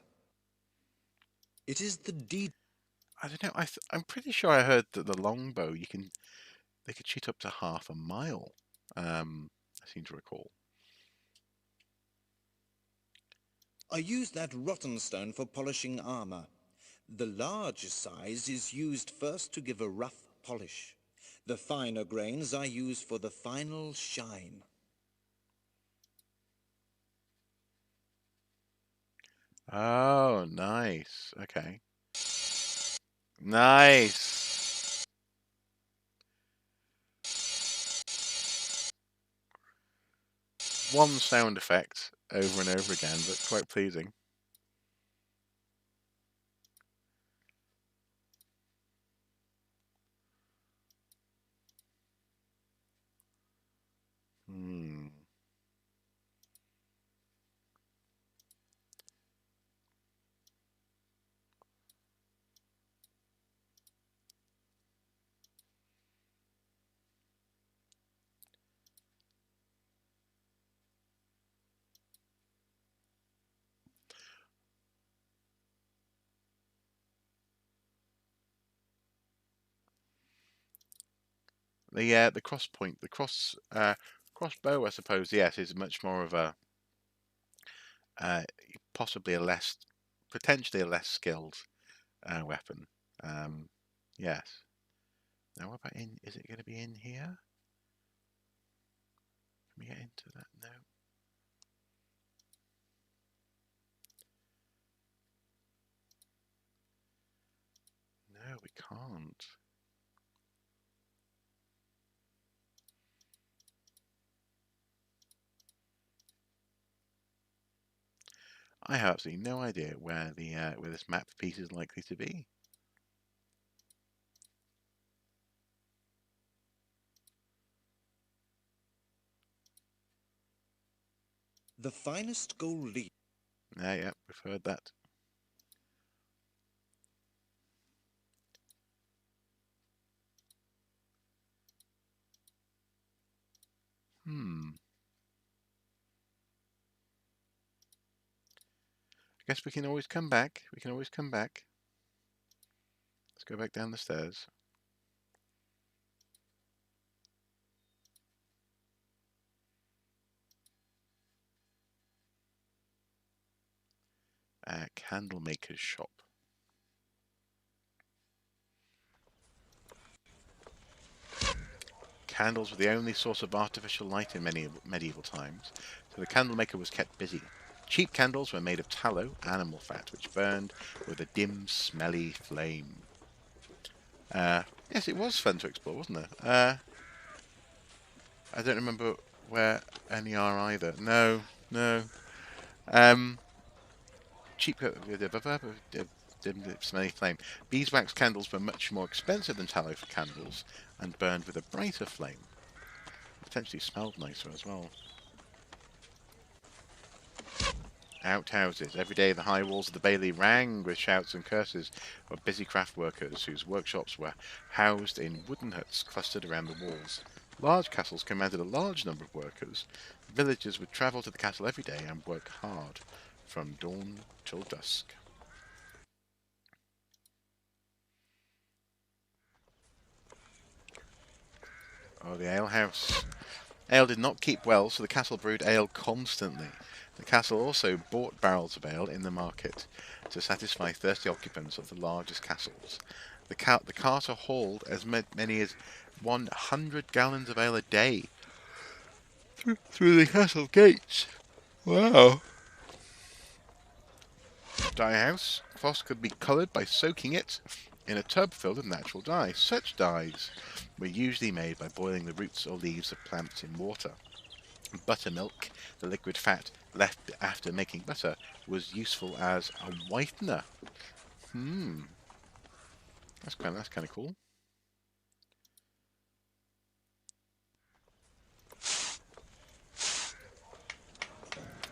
It is the I don't know. I'm pretty sure I heard that the longbow they could shoot up to half a mile. I seem to recall. I use that rotten stone for polishing armor. The large size is used first to give a rough polish. The finer grains I use for the final shine. Oh, nice. Okay. Nice. One sound effect over and over again, but quite pleasing. Hmm. The cross point, crossbow, I suppose. Yes, is much more of a possibly potentially a less skilled weapon. Yes. Now, what about in? Is it going to be in here? Can we get into that? No. No, we can't. I have absolutely no idea where where this map piece is likely to be. The finest gold leaf. Yeah, we've heard that. Hmm. I guess we can always come back. We can always come back. Let's go back down the stairs. Candlemaker's shop. Candles were the only source of artificial light in many medieval times, so the candlemaker was kept busy. Cheap candles were made of tallow, animal fat, which burned with a dim, smelly flame. Yes, it was fun to explore, wasn't it? I don't remember where any are either. No, no. Um, cheap smelly flame. Beeswax candles were much more expensive than tallow for candles and burned with a brighter flame. Potentially smelled nicer as well. Outhouses. Every day the high walls of the bailey rang with shouts and curses of busy craft workers whose workshops were housed in wooden huts clustered around the walls. Large castles commanded a large number of workers. Villagers would travel to the castle every day and work hard from dawn till dusk. Oh, the alehouse. Ale did not keep well, so the castle brewed ale constantly. The castle also bought barrels of ale in the market to satisfy thirsty occupants of the largest castles. The carter hauled as many as 100 gallons of ale a day through the castle gates. Wow. Dye house. Cloth could be coloured by soaking it in a tub filled with natural dye. Such dyes were usually made by boiling the roots or leaves of plants in water. Buttermilk, the liquid fat left after making butter, was useful as a whitener. That's kind of cool.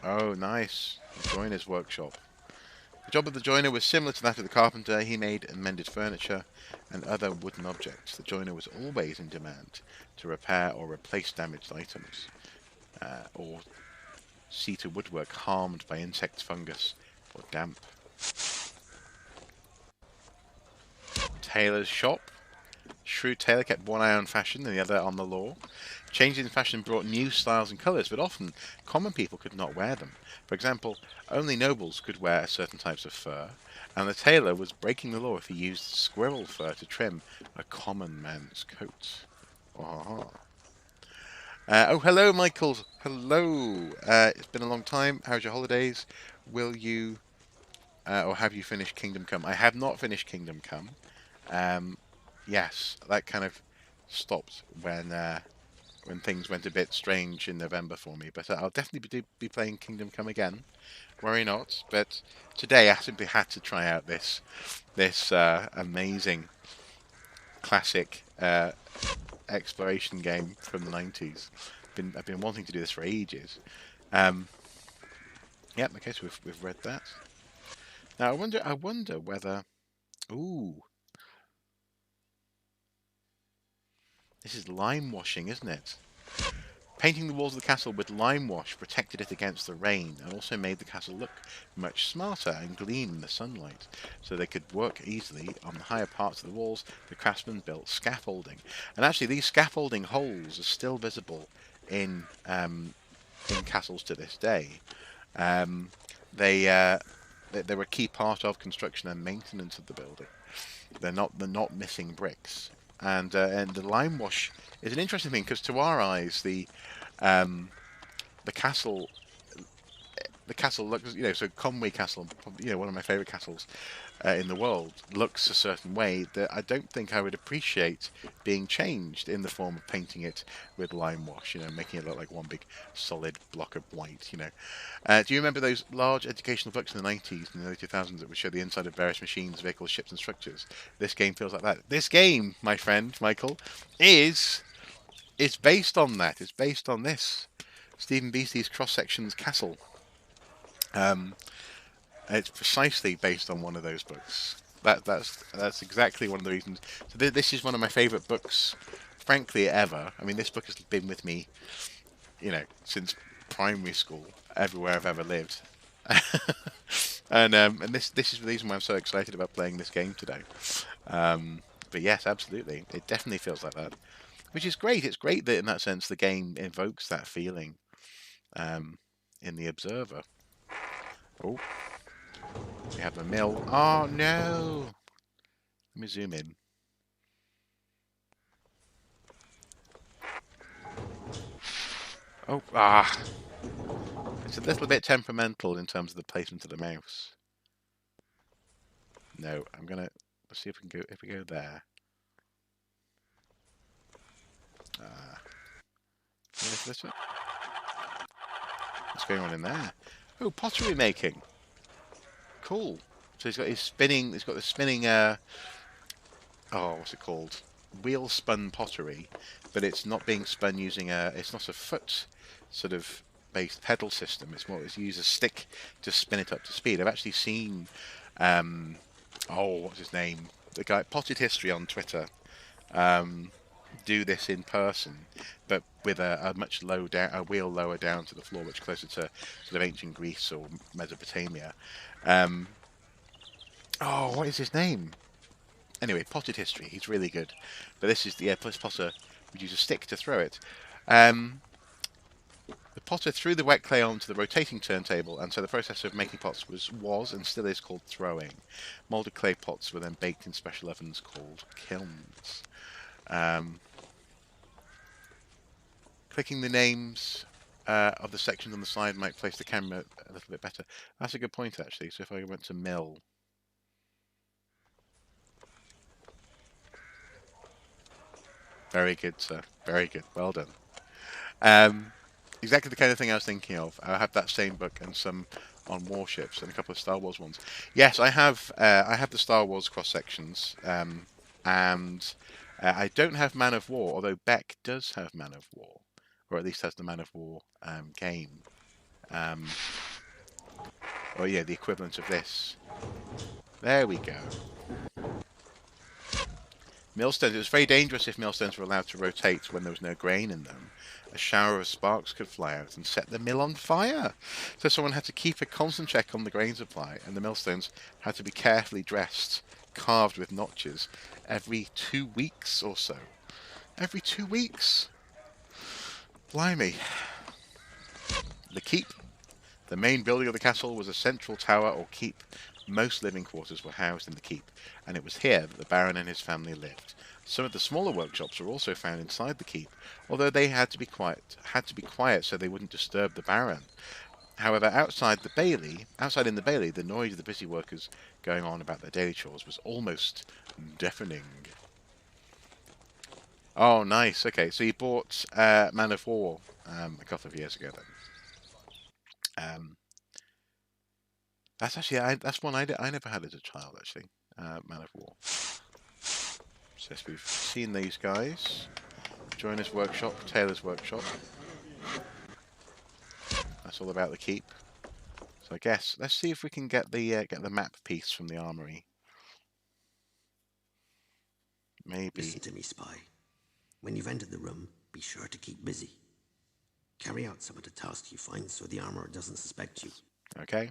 Oh, nice. The joiner's workshop. The job of the joiner was similar to that of the carpenter. He made and mended furniture and other wooden objects. The joiner was always in demand to repair or replace damaged items, or see to woodwork harmed by insects, fungus, or damp. Tailor's shop. Shrewd tailor kept one eye on fashion and the other on the law. Changes in fashion brought new styles and colours, but often common people could not wear them. For example, only nobles could wear certain types of fur, and the tailor was breaking the law if he used squirrel fur to trim a common man's coat. Oh, hello, Michael. Hello. It's been a long time. How's your holidays? Will you, or have you finished Kingdom Come? I have not finished Kingdom Come. Yes, that kind of stopped when things went a bit strange in November for me. But I'll definitely be playing Kingdom Come again. Worry not. But today I simply had to try out this amazing classic exploration game from the 90s. I've been wanting to do this for ages. Yep. Okay, so we've read that. Now I wonder whether. Ooh, this is lime washing, isn't it? Painting the walls of the castle with lime wash protected it against the rain and also made the castle look much smarter and gleam in the sunlight. So they could work easily on the higher parts of the walls. The craftsmen built scaffolding, and actually these scaffolding holes are still visible in castles to this day. They were a key part of construction and maintenance of the building. They're not missing bricks, and the lime wash is an interesting thing because to our eyes the castle looks, so Conway Castle, one of my favourite castles in the world, looks a certain way that I don't think I would appreciate being changed in the form of painting it with lime wash, making it look like one big solid block of white. Do you remember those large educational books in the 90s and the early 2000s that would show the inside of various machines, vehicles, ships and structures? This game feels like that. This game, my friend Michael, it's based on that. It's based on this. Stephen Biestie's Cross Sections Castle. It's precisely based on one of those books. That's exactly one of the reasons. So this is one of my favourite books, frankly, ever. I mean, this book has been with me, since primary school, everywhere I've ever lived. and this is the reason why I'm so excited about playing this game today. But yes, absolutely, it definitely feels like that, which is great. It's great that in that sense the game evokes that feeling in the observer. Oh, we have a mill. Oh no! Let me zoom in. Oh, it's a little bit temperamental in terms of the placement of the mouse. No, let's see if we can go, if we go there. Ready for this one? What's going on in there? Oh, pottery making. Cool. So he's got his spinning. He's got the spinning. Oh, what's it called? Wheel spun pottery, but it's not being spun using a. It's not a foot sort of based pedal system. It's more. It's use a stick to spin it up to speed. I've actually seen. Oh, what's his name? The guy Potted History on Twitter. Do this in person, but with a much low down, a wheel lower down to the floor, much closer to sort of ancient Greece or Mesopotamia. Oh, what is his name? Anyway, Potted History. He's really good. But this is the plus Potter would use a stick to throw it. The potter threw the wet clay onto the rotating turntable, and so the process of making pots was and still is called throwing. Molded clay pots were then baked in special ovens called kilns. Clicking the names of the sections on the side might place the camera a little bit better. That's a good point, actually. So if I went to mill, very good, sir. Very good. Well done. Exactly the kind of thing I was thinking of. I have that same book and some on warships and a couple of Star Wars ones. Yes, I have. I have the Star Wars cross sections, and I don't have Man of War. Although Beck does have Man of War, or at least has the Man of War game. Or yeah, the equivalent of this. There we go. Millstones. It was very dangerous if millstones were allowed to rotate when there was no grain in them. A shower of sparks could fly out and set the mill on fire. So someone had to keep a constant check on the grain supply, and the millstones had to be carefully dressed, carved with notches, every 2 weeks or so. Every 2 weeks? Blimey. The keep. The main building of the castle was a central tower or keep. Most living quarters were housed in the keep, and it was here that the Baron and his family lived. Some of the smaller workshops were also found inside the keep, although they had to be quiet so they wouldn't disturb the Baron. However, outside in the bailey, the noise of the busy workers going on about their daily chores was almost deafening. Oh, nice. Okay, so you bought Man of War a couple of years ago then. That's actually that's one I never had as a child actually. Man of War. So yes, we've seen these guys. Joiner's Workshop, Taylor's Workshop. That's all about the keep. So I guess let's see if we can get the map piece from the armory. Maybe. Listen to me, Spy. When you've entered the room, be sure to keep busy. Carry out some of the tasks you find so the armorer doesn't suspect you. Okay.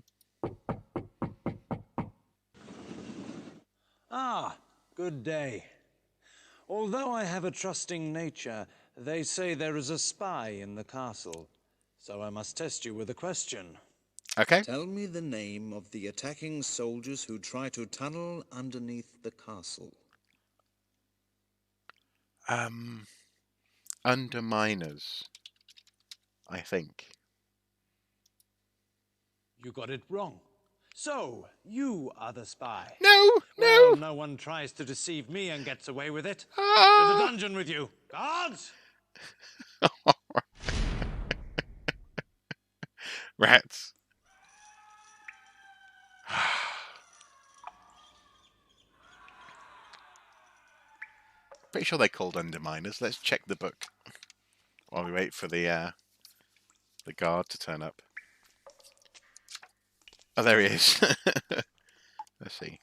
Ah, good day. Although I have a trusting nature, they say there is a spy in the castle. So I must test you with a question. Okay. Tell me the name of the attacking soldiers who try to tunnel underneath the castle. Underminers, I think. You got it wrong. So, you are the spy. No, Well, no. no one tries to deceive me and gets away with it. To the Ah! dungeon with you. Guards! Rats. Pretty sure they're called underminers. Let's check the book while we wait for the guard to turn up. Oh, there he is. Let's see.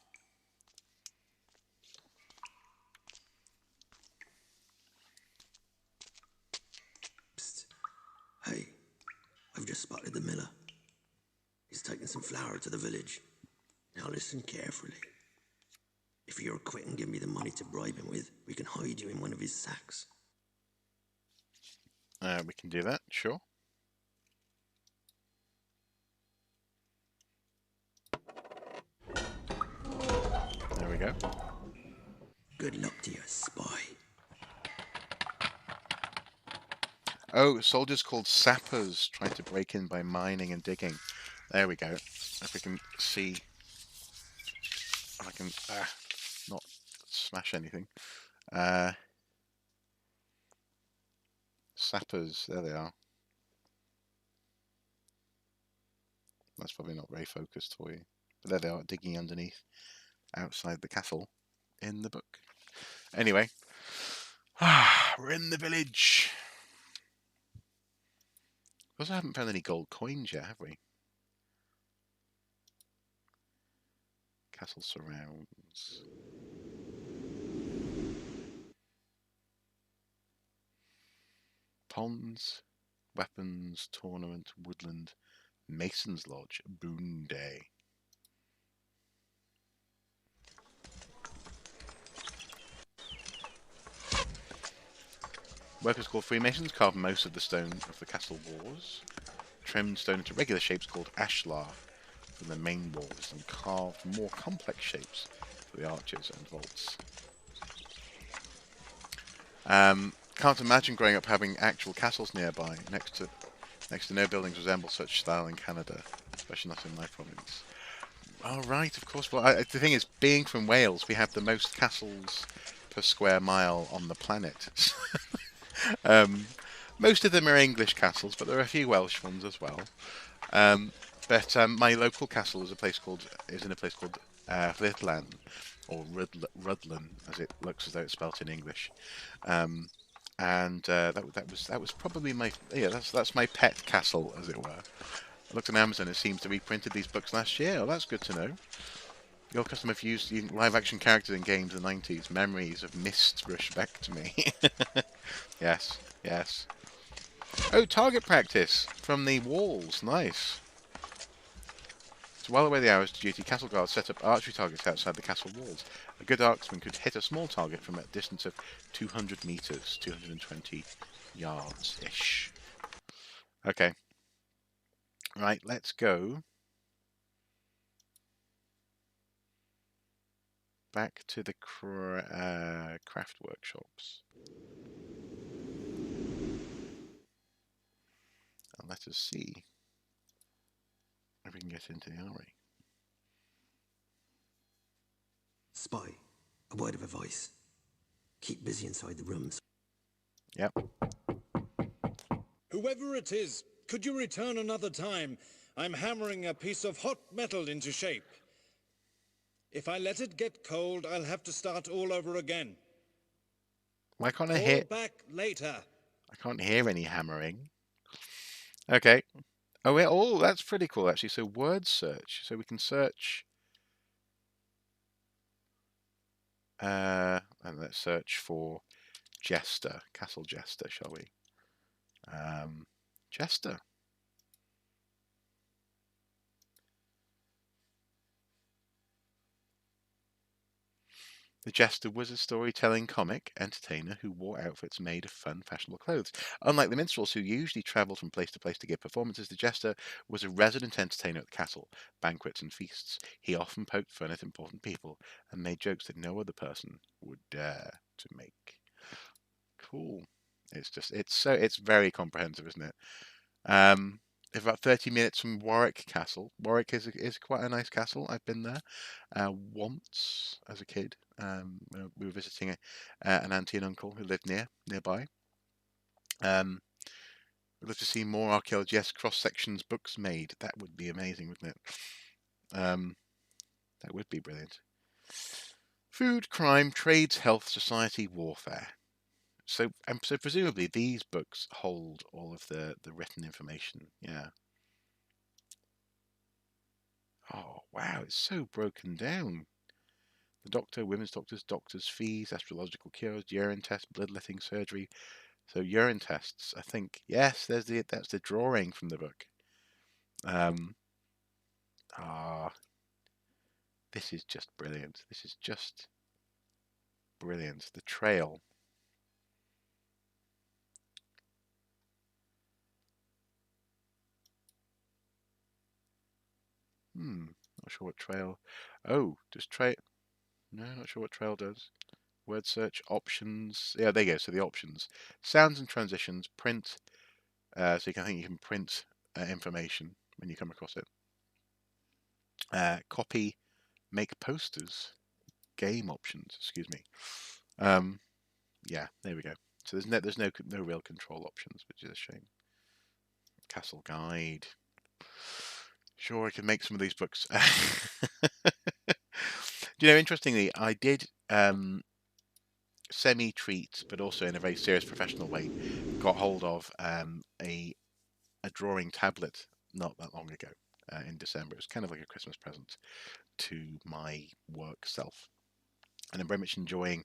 Psst. Hey, I've just spotted the miller. He's taking some flour to the village. Now listen carefully. If you're quick and give me the money to bribe him with, we can hide you in one of his sacks. We can do that, sure. There we go. Good luck to you, spy. Oh, soldiers called sappers try to break in by mining and digging. There we go. If we can see, if I can not smash anything. Sappers, there they are. That's probably not very focused for you. But there they are, digging underneath, outside the castle, in the book. Anyway, we're in the village. We also haven't found any gold coins yet, have we? Castle surrounds. Ponds, weapons, tournament, woodland, Mason's Lodge, Boon Day. Workers called Freemasons carved most of the stone of the castle walls, trimmed stone into regular shapes called ashlar from the main walls, and carved more complex shapes for the arches and vaults. Can't imagine growing up having actual castles nearby. Next to no buildings resemble such style in Canada, especially not in my province. Oh right, of course. Well, the thing is, being from Wales, we have the most castles per square mile on the planet. Most of them are English castles, but there are a few Welsh ones as well. But my local castle is in a place called Rhuddlan, or Rudlan, as it looks as though it's spelt in English. That was probably that's my pet castle, as it were. I looked on Amazon. It seems to reprinted these books last year. Oh, that's good to know. Your customer used live-action characters in games in the 90s. Memories of mist rush back to me. Yes, yes. Oh, target practice from the walls. Nice. To while away the hours to duty, castle guards set up archery targets outside the castle walls. A good arcsman could hit a small target from a distance of 200 meters, 220 yards-ish. Okay. Right, let's go back to the craft workshops. And let us see if we can get into the armory. Spy, a word of advice. Keep busy inside the rooms. Yep. Whoever it is, could you return another time? I'm hammering a piece of hot metal into shape. If I let it get cold, I'll have to start all over again. Why can't I Call hear? back later. I can't hear any hammering. Okay. Oh, wait, oh, that's pretty cool actually. So word search. So we can search. And let's search for Jester, Castle Jester, shall we? Jester. The Jester was a storytelling comic entertainer who wore outfits made of fun, fashionable clothes. Unlike the minstrels who usually travelled from place to place to give performances, the Jester was a resident entertainer at the castle, banquets and feasts. He often poked fun at important people and made jokes that no other person would dare to make. Cool. It's very comprehensive, isn't it? It's about 30 minutes from Warwick Castle. Warwick is quite a nice castle. I've been there once as a kid. We were visiting an auntie and uncle who lived nearby. We'd love to see more archaeology, yes, cross sections, books made. That would be amazing, wouldn't it? That would be brilliant. Food, crime, trades, health, society, warfare. So presumably these books hold all of the written information. Yeah. Oh wow, it's so broken down. The doctor, women's doctors' fees, astrological cures, urine tests, bloodletting, surgery. So urine tests, I think. Yes, that's the drawing from the book. This is just brilliant. This is just brilliant. The trail. Not sure what trail. Oh, does trail? No, not sure what trail does. Word search options. Yeah, there you go. So the options: sounds and transitions, print. So you can print information when you come across it. Copy, make posters, game options. Excuse me. Yeah, there we go. So there's no real control options, which is a shame. Castle Guide. Sure, I can make some of these books. You know, interestingly, I did semi-treat, but also in a very serious professional way, got hold of a drawing tablet not that long ago in December. It was kind of like a Christmas present to my work self, and I'm very much enjoying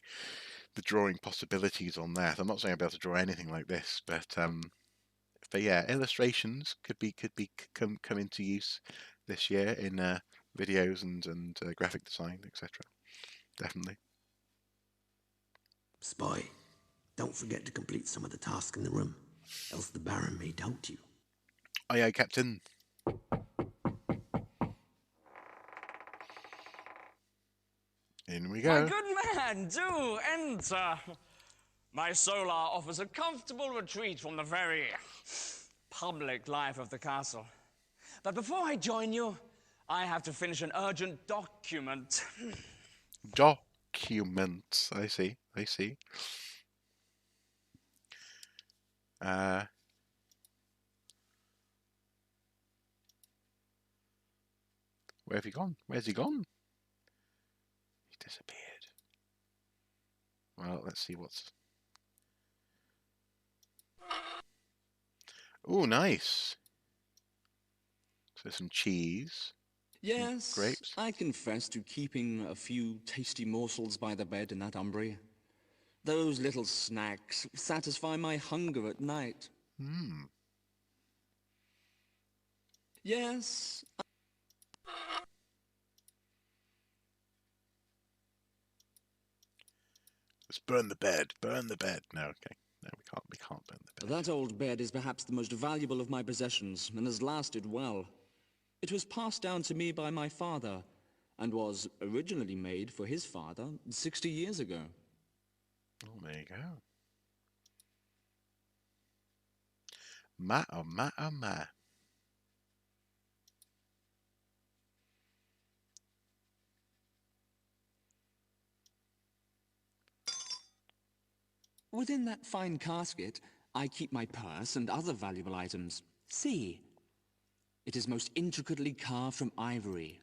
the drawing possibilities on that. I'm not saying I'll be able to draw anything like this, but yeah, illustrations could come into use this year in videos and graphic design, etc. Definitely. Spy, don't forget to complete some of the tasks in the room, else the Baron may doubt you. Aye, aye, Captain. In we My go. good man, do enter. My solar offers a comfortable retreat from the very public life of the castle. But before I join you, I have to finish an urgent document. Documents. I see. I see. Where have you gone? Where's he gone? He disappeared. Well, let's see what's. Oh, nice. So some cheese. Yes, Grapes. I confess to keeping a few tasty morsels by the bed in that umbry. Those little snacks satisfy my hunger at night. Hmm. Yes, Let's burn the bed. Burn the bed. No, okay. No, we can't. We can't burn the bed. that old bed is perhaps the most valuable of my possessions and has lasted well. It was passed down to me by my father and was originally made for his father 60 years ago. Oh, there you go. Ma, oh, ma, oh, ma. Within that fine casket, I keep my purse and other valuable items. See, it is most intricately carved from ivory.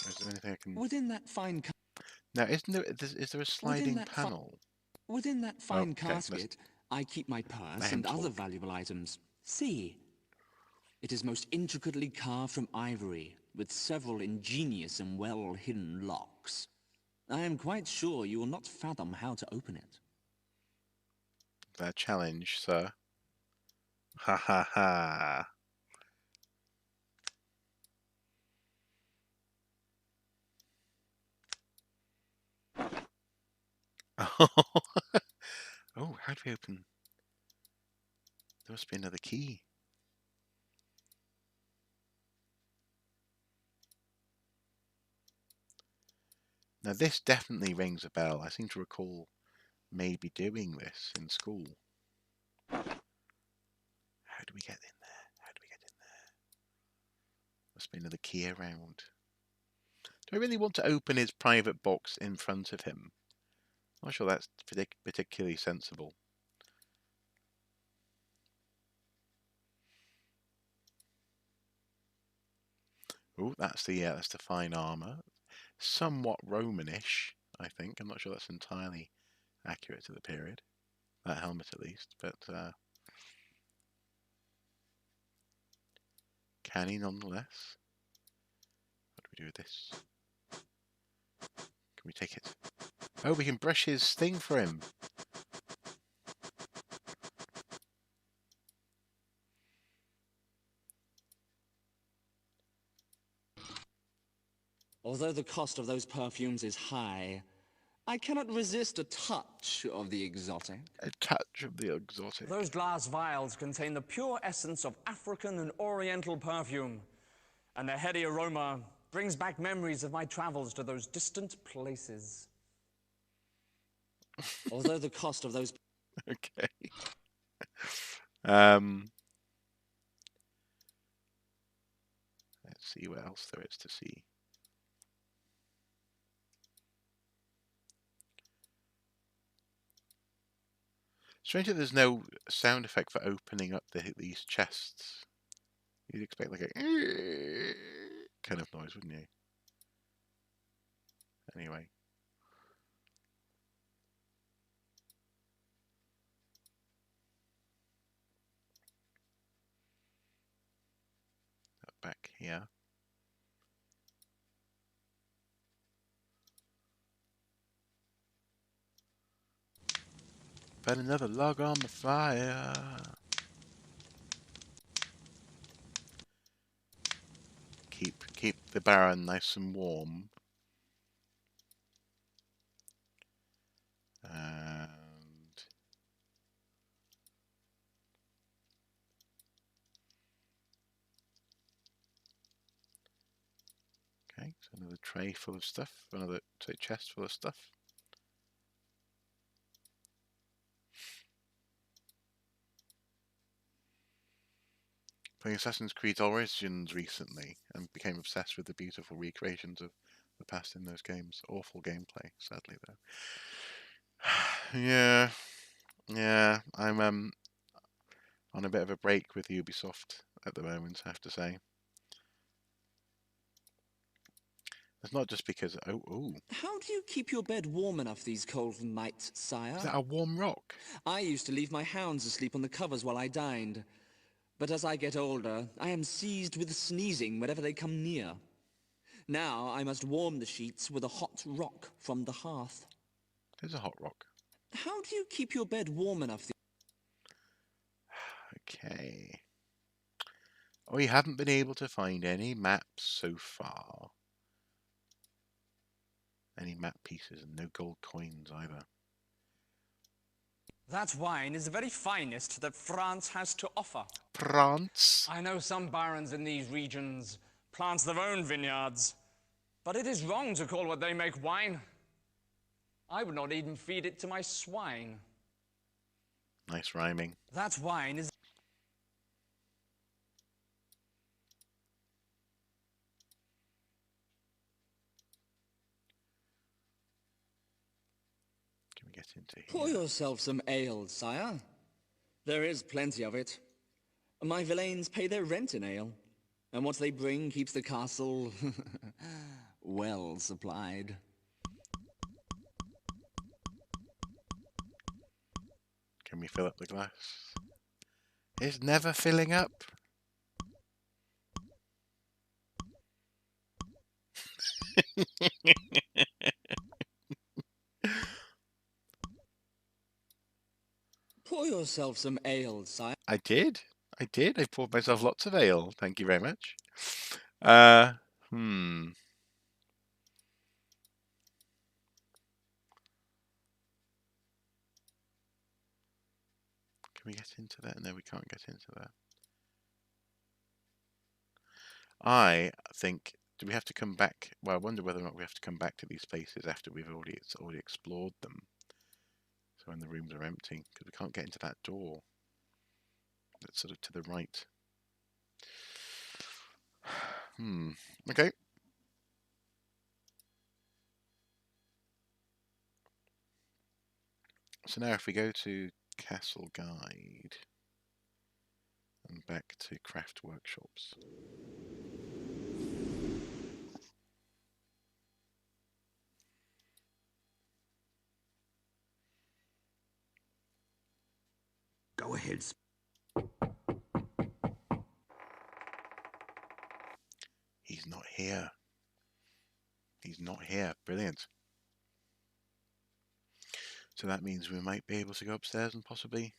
Is there anything I can? Within that fine Now, isn't there? Is there a sliding panel? Within that Oh, fine okay. casket, I keep my purse him and other talk. valuable items. See, it is most intricately carved from ivory, with several ingenious and well-hidden locks. I am quite sure you will not fathom how to open it. That challenge, sir. Ha ha ha. Oh, how do we open? There must be another key. Now, this definitely rings a bell. I seem to recall maybe doing this in school. How do we get in there? How do we get in there? Must be another key around. Do I really want to open his private box in front of him? I'm not sure that's particularly sensible. Oh, that's the fine armor. Somewhat Romanish, I think. I'm not sure that's entirely accurate to the period. That helmet, at least, but canny nonetheless. What do we do with this? Can we take it? Oh, we can brush his thing for him. Although the cost of those perfumes is high, I cannot resist a touch of the exotic. A touch of the exotic. Those glass vials contain the pure essence of African and Oriental perfume, and their heady aroma brings back memories of my travels to those distant places. Although the cost of those... Okay. Let's see what else there is to see. Strange that there's no sound effect for opening up these chests. You'd expect like a kind of noise, wouldn't you? Anyway. Back here. Put another log on the fire. Keep the Baron nice and warm. And okay, so another tray full of stuff, another chest full of stuff. Playing Assassin's Creed Origins recently and became obsessed with the beautiful recreations of the past in those games. Awful gameplay, sadly though. Yeah, I'm on a bit of a break with Ubisoft at the moment, I have to say. It's not just because oh. How do you keep your bed warm enough these cold nights, sire? Is that a warm rock? I used to leave my hounds asleep on the covers while I dined. But as I get older, I am seized with sneezing whenever they come near. Now I must warm the sheets with a hot rock from the hearth. There's a hot rock. How do you keep your bed warm enough? Okay. We haven't been able to find any maps so far. Any map pieces and no gold coins either. That wine is the very finest that France has to offer. France? I know some barons in these regions plant their own vineyards, but it is wrong to call what they make wine. I would not even feed it to my swine. Nice rhyming. That wine is... Can we get into here? Pour yourself some ale, sire. There is plenty of it. My villains pay their rent in ale, and what they bring keeps the castle well supplied. Can we fill up the glass? It's never filling up. Pour yourself some ale, sire. I did. I poured myself lots of ale. Thank you very much. Can we get into that? No, we can't get into that. I think, do we have to come back? Well, I wonder whether or not we have to come back to these places after we've already explored them. So when the rooms are empty, because we can't get into that door. That's sort of to the right. Okay. So now if we go to Castle Guide and back to Craft Workshops. Go ahead. He's not here. He's not here. Brilliant. So that means we might be able to go upstairs and possibly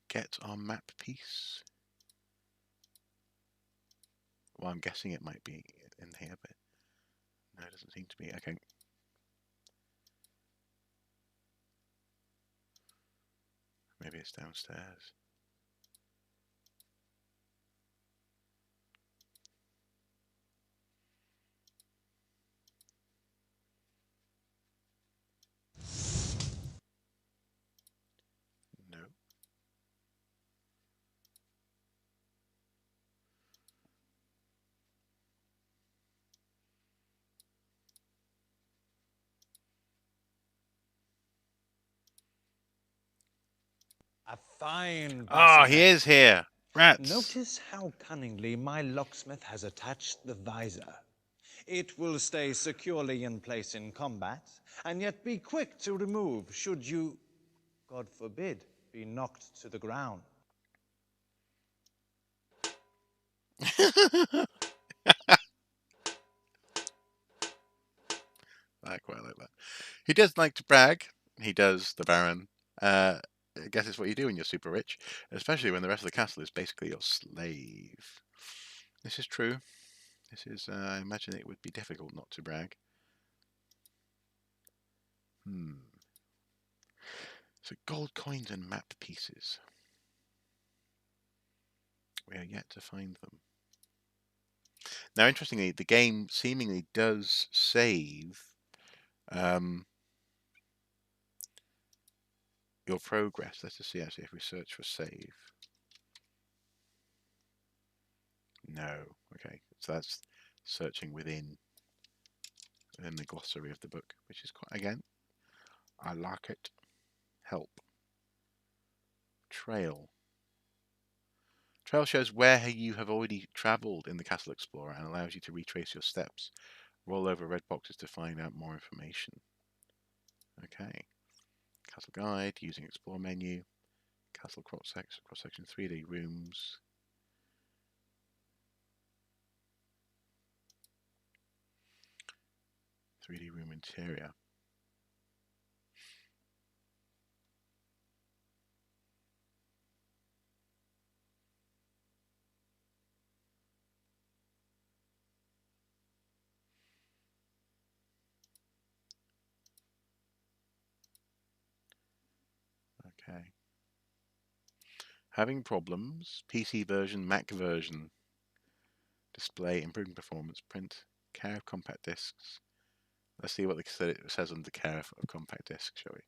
get our map piece. Well, I'm guessing it might be in here, but no, it doesn't seem to be. Okay. Maybe it's downstairs. No. Fine, Ah, he Bassinet. is here. Rats. Notice how cunningly my locksmith has attached the visor. It will stay securely in place in combat, and yet be quick to remove should you, God forbid, be knocked to the ground. I quite like that. He does like to brag. He does, the Baron. I guess it's what you do when you're super rich, especially when the rest of the castle is basically your slave. This is true. This is, I imagine it would be difficult not to brag. So gold coins and map pieces. We are yet to find them. Now, interestingly, the game seemingly does save your progress. Let's just see actually if we search for save. No. Okay, so that's searching within the glossary of the book, which is quite, again, I like it. Help. Trail. Trail shows where you have already travelled in the Castle Explorer and allows you to retrace your steps. Roll over red boxes to find out more information. Okay. Castle Guide, using Explore menu. Castle cross-section 3D rooms. '3D room interior. Okay. Having problems. PC version, Mac version. Display, improving performance, print, care of compact discs. Let's see what it says under care of compact discs, shall we?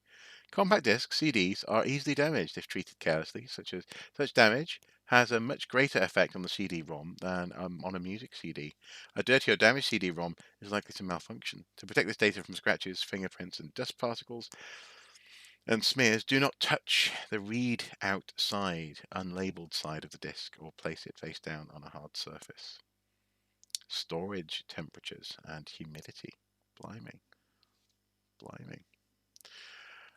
Compact discs, CDs, are easily damaged if treated carelessly. Such damage has a much greater effect on the CD-ROM than on a music CD. A dirty or damaged CD-ROM is likely to malfunction. To protect this data from scratches, fingerprints, and dust particles and smears, do not touch the read-out side, unlabeled side of the disk, or place it face down on a hard surface. Storage temperatures and humidity. Blimey. Blimey.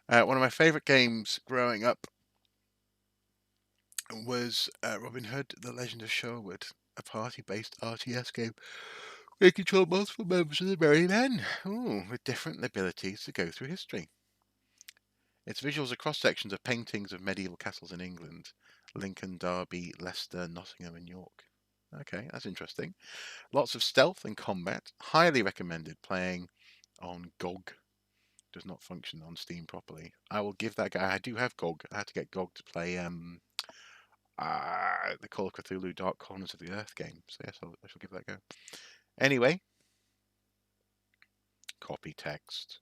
One of my favourite games growing up was Robin Hood, The Legend of Sherwood, a party-based RTS game where you control multiple members of the Merry Men, with different abilities to go through history. Its visuals are cross-sections of paintings of medieval castles in England, Lincoln, Derby, Leicester, Nottingham and York. Okay, that's interesting. Lots of stealth and combat. Highly recommended playing on GOG. Does not function on Steam properly. I will give that guy. I do have GOG. I had to get GOG to play the Call of Cthulhu Dark Corners of the Earth game. So yes, I shall give that a go. Anyway, copy text.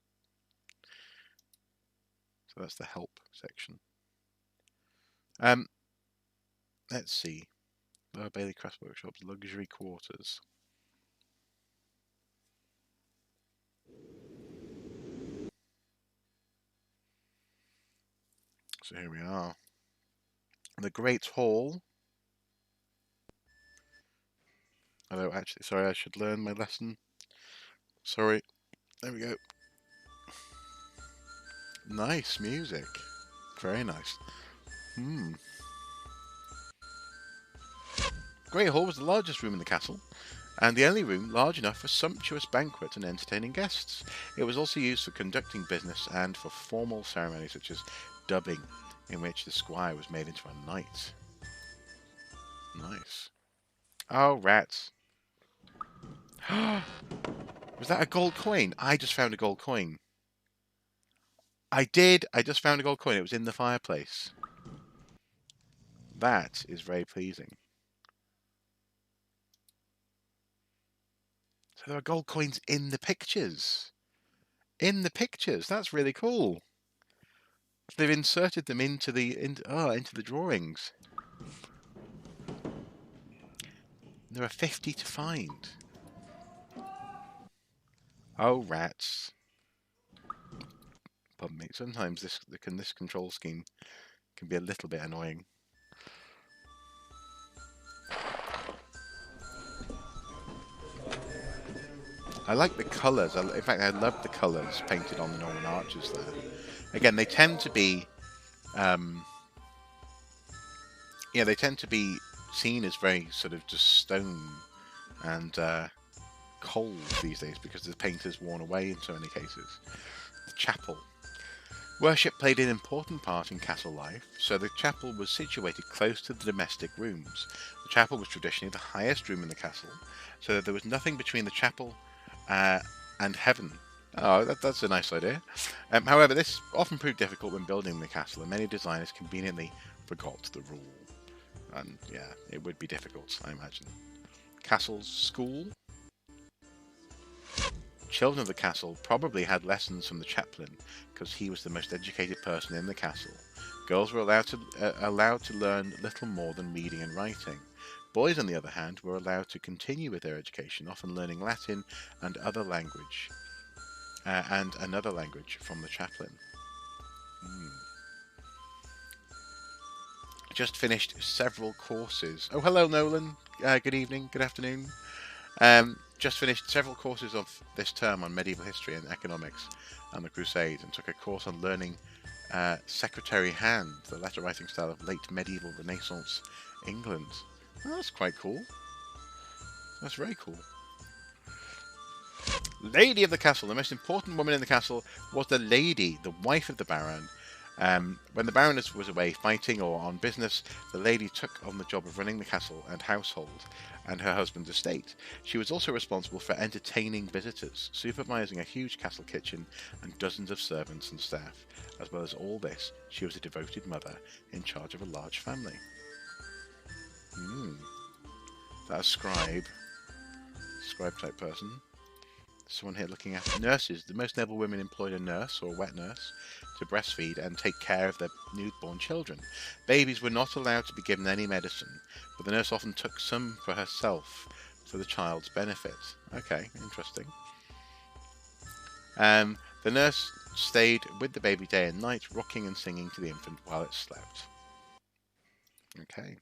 So that's the help section. Let's see. Lower Bailey Craft Workshop's luxury quarters. So here we are. The Great Hall. Although actually, sorry, I should learn my lesson. Sorry. There we go. Nice music. Very nice. Great Hall was the largest room in the castle, and the only room large enough for sumptuous banquets and entertaining guests. It was also used for conducting business and for formal ceremonies such as dubbing, in which the squire was made into a knight. Nice. Oh, rats. Was that a gold coin? I just found a gold coin. I did. I just found a gold coin. It was in the fireplace. That is very pleasing. So there are gold coins in the pictures. In the pictures. That's really cool. They've inserted them into the drawings. There are 50 to find. Oh, rats. Pardon me. Sometimes this control scheme can be a little bit annoying. I like the colours. In fact, I love the colours painted on the Norman arches there. Again, they tend to be, they tend to be seen as very sort of just stone and cold these days because the paint has worn away in so many cases. The chapel. Worship played an important part in castle life, so the chapel was situated close to the domestic rooms. The chapel was traditionally the highest room in the castle, so that there was nothing between the chapel and heaven. Oh, that's a nice idea. However, this often proved difficult when building the castle, and many designers conveniently forgot the rule. And yeah, it would be difficult, I imagine. Castle's school. Children of the castle probably had lessons from the chaplain, because he was the most educated person in the castle. Girls were allowed to learn little more than reading and writing. Boys, on the other hand, were allowed to continue with their education, often learning Latin and another language from the chaplain. Just finished several courses. Oh, hello, Nolan. Good evening, good afternoon. Just finished several courses of this term on medieval history and economics and the Crusades, and took a course on learning secretary hand, the letter writing style of late medieval Renaissance England. Oh, that's quite cool. That's very cool. Lady of the castle. The most important woman in the castle was the lady, the wife of the baron. When the baroness was away fighting or on business, the lady took on the job of running the castle and household and her husband's estate. She was also responsible for entertaining visitors, supervising a huge castle kitchen and dozens of servants and staff. As well as all this, she was a devoted mother in charge of a large family. That's a scribe type person. Someone here looking at nurses. The most noble women employed a nurse or a wet nurse to breastfeed and take care of their newborn children. Babies were not allowed to be given any medicine, but the nurse often took some for herself for the child's benefit. Okay, interesting. The nurse stayed with the baby day and night, rocking and singing to the infant while it slept. Okay.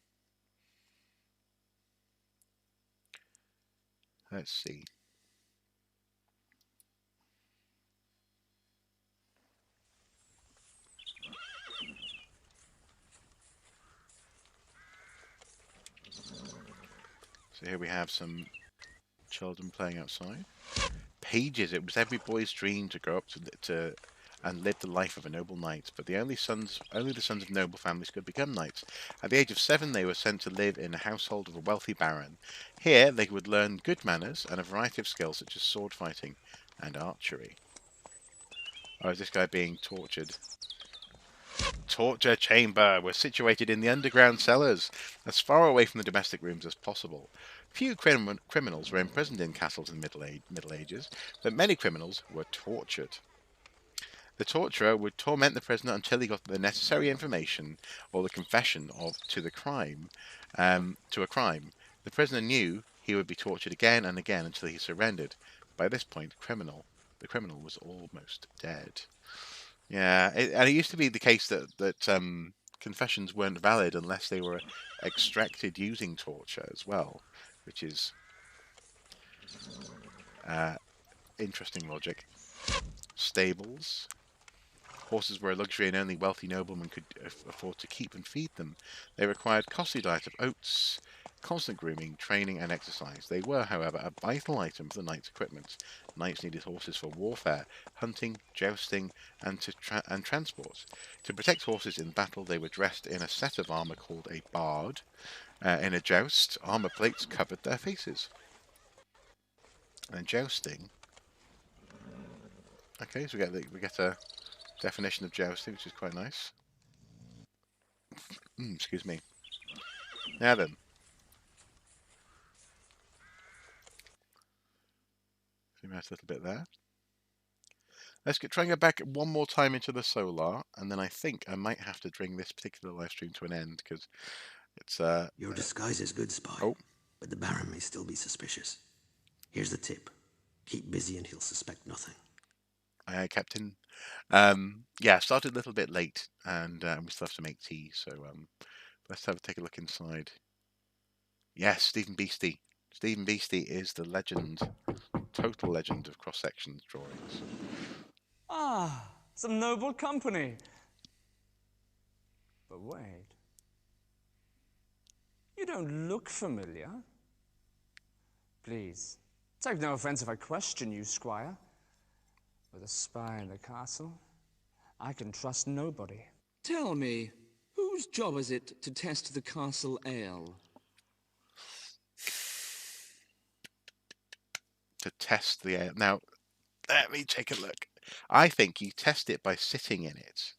Let's see. So here we have some children playing outside. Pages. It was every boy's dream to grow up to and live the life of a noble knight, but only the sons of noble families could become knights. At the age of 7, they were sent to live in a household of a wealthy baron. Here, they would learn good manners and a variety of skills such as sword fighting and archery. Oh, is this guy being tortured? Torture chamber was situated in the underground cellars, as far away from the domestic rooms as possible. Few criminals were imprisoned in castles in the Middle Ages, but many criminals were tortured. The torturer would torment the prisoner until he got the necessary information or the confession to a crime. The prisoner knew he would be tortured again and again until he surrendered. By this point, the criminal was almost dead. Yeah, and it used to be the case that confessions weren't valid unless they were extracted using torture as well, which is interesting logic. Stables. Horses were a luxury and only wealthy noblemen could afford to keep and feed them. They required costly diet of oats, constant grooming, training, and exercise. They were, however, a vital item for the knight's equipment. Knights needed horses for warfare, hunting, jousting, and transport. To protect horses in battle, they were dressed in a set of armour called a bard. In a joust, armour plates covered their faces. And jousting. Okay, so we get a definition of jousting, which is quite nice. Excuse me. Now then. Zoom out a little bit there. Let's try and go back one more time into the solar, and then I think I might have to bring this particular live stream to an end, because it's... Your disguise is good, spy. Oh. But the Baron may still be suspicious. Here's the tip. Keep busy and he'll suspect nothing. Aye, aye, Captain. Yeah, started a little bit late, and we still have to make tea. So let's take a look inside. Yes, Stephen Biesty. Stephen Biesty is the legend, total legend of cross-section drawings. Ah, some noble company. But wait. You don't look familiar. Please, take no offense if I question you, Squire. With a spy in the castle, I can trust nobody. Tell me, whose job is it to test the castle ale? To test the ale. Now, let me take a look. I think you test it by sitting in it.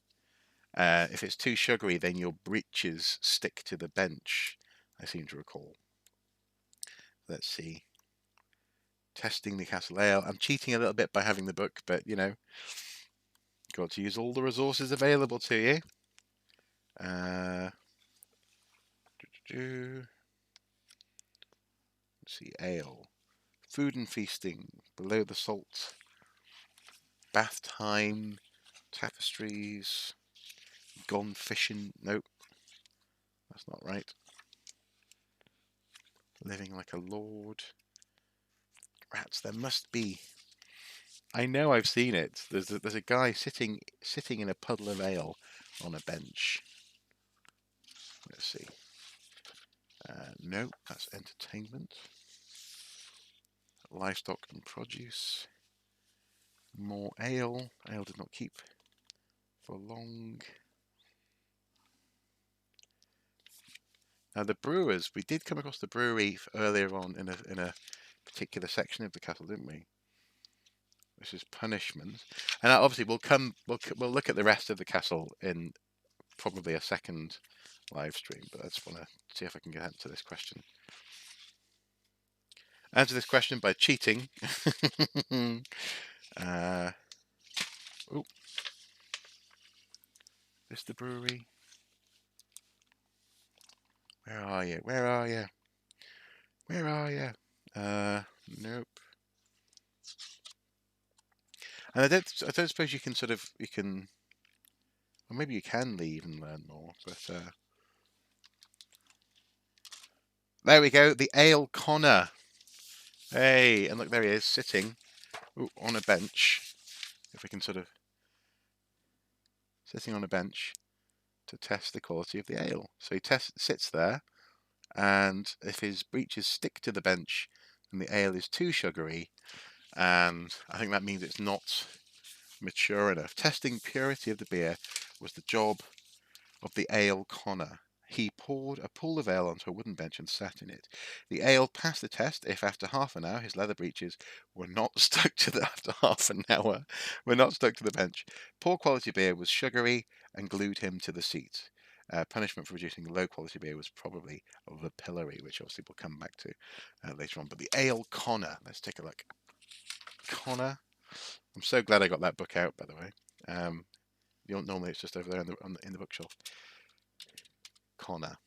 If it's too sugary, then your breeches stick to the bench, I seem to recall. Let's see. Testing the castle ale. I'm cheating a little bit by having the book, but you know, got to use all the resources available to you. Let's see, ale. Food and feasting. Below the salt. Bath time. Tapestries. Gone fishing. Nope. That's not right. Living like a lord. Rats, there must be. I know I've seen it. There's a guy sitting in a puddle of ale on a bench. Let's see. No, that's entertainment. Livestock and produce. More ale. Ale did not keep for long. Now the brewers, we did come across the brewery earlier on in a particular section of the castle, didn't we? This is punishment, and obviously we'll look at the rest of the castle in probably a second live stream. But I just want to see if I can get answer this question. Answer this question by cheating. Oh, this the brewery. Where are you? Where are you? Where are you? Nope. And I don't suppose you can or maybe you can leave and learn more. But there we go. The Ale Connor. Hey, and look, there he is sitting on a bench. If we can sitting on a bench to test the quality of the ale. So he sits there, and if his breeches stick to the bench, then the ale is too sugary, and I think that means it's not mature enough. Testing purity of the beer was the job of the Ale Connor. He poured a pool of ale onto a wooden bench and sat in it. The ale passed the test if after half an hour his leather breeches were not stuck to the bench. Poor quality beer was sugary and glued him to the seat. Punishment for producing low quality beer was probably the pillory, which obviously we'll come back to later on. But the Ale Connor, let's take a look. Connor. I'm so glad I got that book out, by the way. Normally it's just over there in the bookshelf. Connor.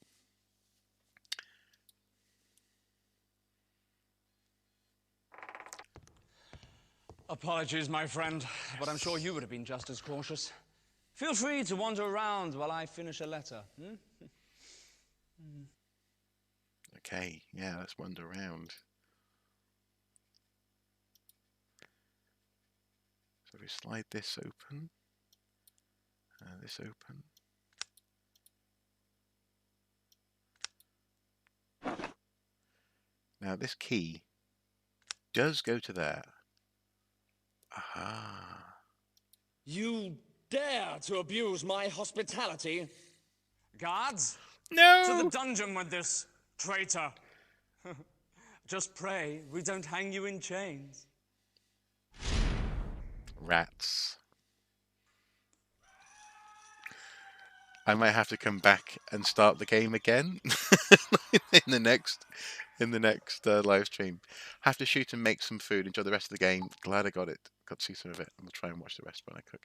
Apologies, my friend, but I'm sure you would have been just as cautious. Feel free to wander around while I finish a letter. Okay, yeah, let's wander around. So we slide this open, this open. Now this key does go to there. Aha. You dare to abuse my hospitality? Guards? No! To the dungeon with this traitor. Just pray we don't hang you in chains. Rats. I might have to come back and start the game again in the next live stream. Have to shoot and make some food. Enjoy the rest of the game. Glad I got it. Got to see some of it. And we'll try and watch the rest when I cook.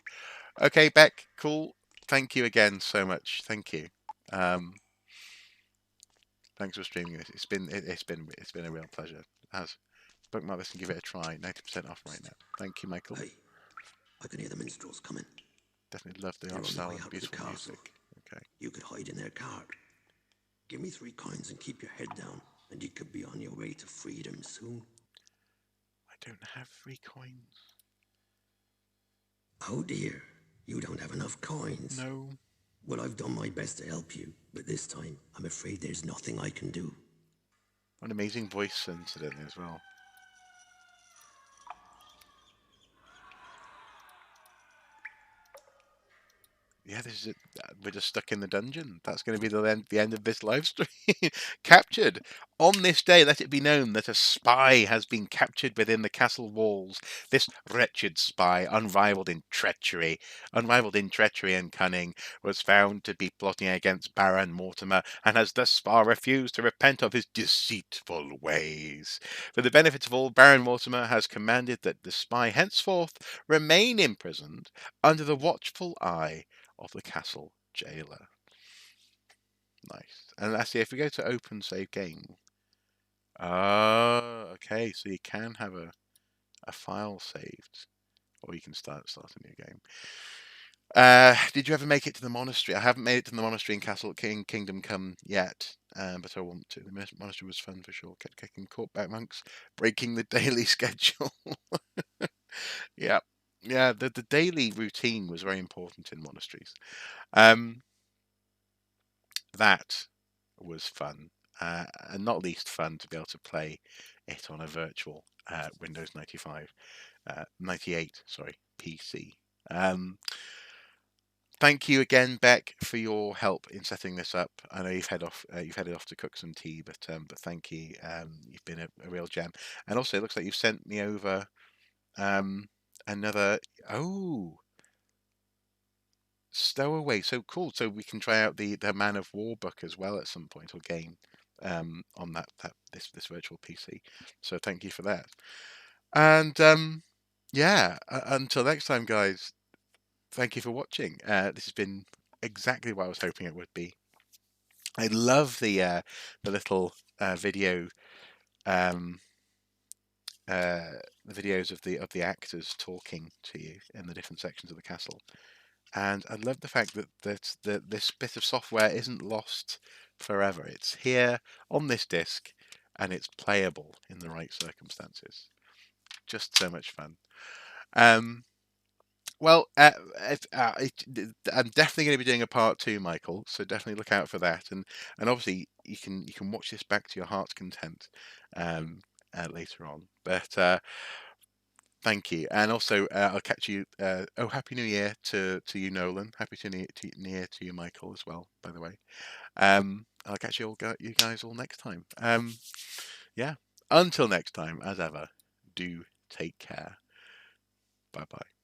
Okay, Beck. Cool. Thank you again so much. Thank you. Thanks for streaming this. It's been a real pleasure. It has. Bookmark this and give it a try. 90% off right now. Thank you, Michael. Hey, I can hear the minstrels coming. Definitely love the They're odd on the style way and out of the beautiful castle. music. Okay. You could hide in their cart. Give me 3 coins and keep your head down, and you could be on your way to freedom soon. I don't have 3 coins. Oh dear, you don't have enough coins. No. Well, I've done my best to help you, but this time, I'm afraid there's nothing I can do. An amazing voice incidentally as well. Yeah, this is it. We're just stuck in the dungeon. That's going to be the end of this live stream. Captured. On this day, let it be known that a spy has been captured within the castle walls. This wretched spy, unrivaled in treachery and cunning, was found to be plotting against Baron Mortimer, and has thus far refused to repent of his deceitful ways. For the benefit of all, Baron Mortimer has commanded that the spy henceforth remain imprisoned under the watchful eye of the castle jailer. Nice. And let's see, if we go to open save game. Okay, so you can have a file saved, or you can start a new game. Did you ever make it to the monastery? I haven't made it to the monastery in Castle Kingdom Come yet, but I want to. The monastery was fun for sure. Kept kicking courtback monks, breaking the daily schedule. Yeah, yeah. The daily routine was very important in monasteries. That was fun, and not least fun to be able to play it on a virtual Windows 98, sorry, PC. Thank you again, Beck, for your help in setting this up. I know you've headed off to cook some tea, but thank you. You've been a real gem, and also it looks like you've sent me over another. Oh, Stowaway. So cool. So we can try out the Man of War book as well at some point, or game, on this virtual PC. So thank you for that. And yeah, until next time, guys. Thank you for watching. This has been exactly what I was hoping it would be. I love the little video, um, the videos of the actors talking to you in the different sections of the castle. And I love the fact that this bit of software isn't lost forever. It's here on this disc, and it's playable in the right circumstances. Just so much fun. Well, I'm definitely going to be doing a part 2, Michael. So definitely look out for that. And obviously you can watch this back to your heart's content later on. But thank you, and also I'll catch you. Oh, Happy New Year to you, Nolan. Happy New Year to you, Michael, as well. By the way, I'll catch you guys all next time. Yeah. Until next time, as ever, do take care. Bye bye.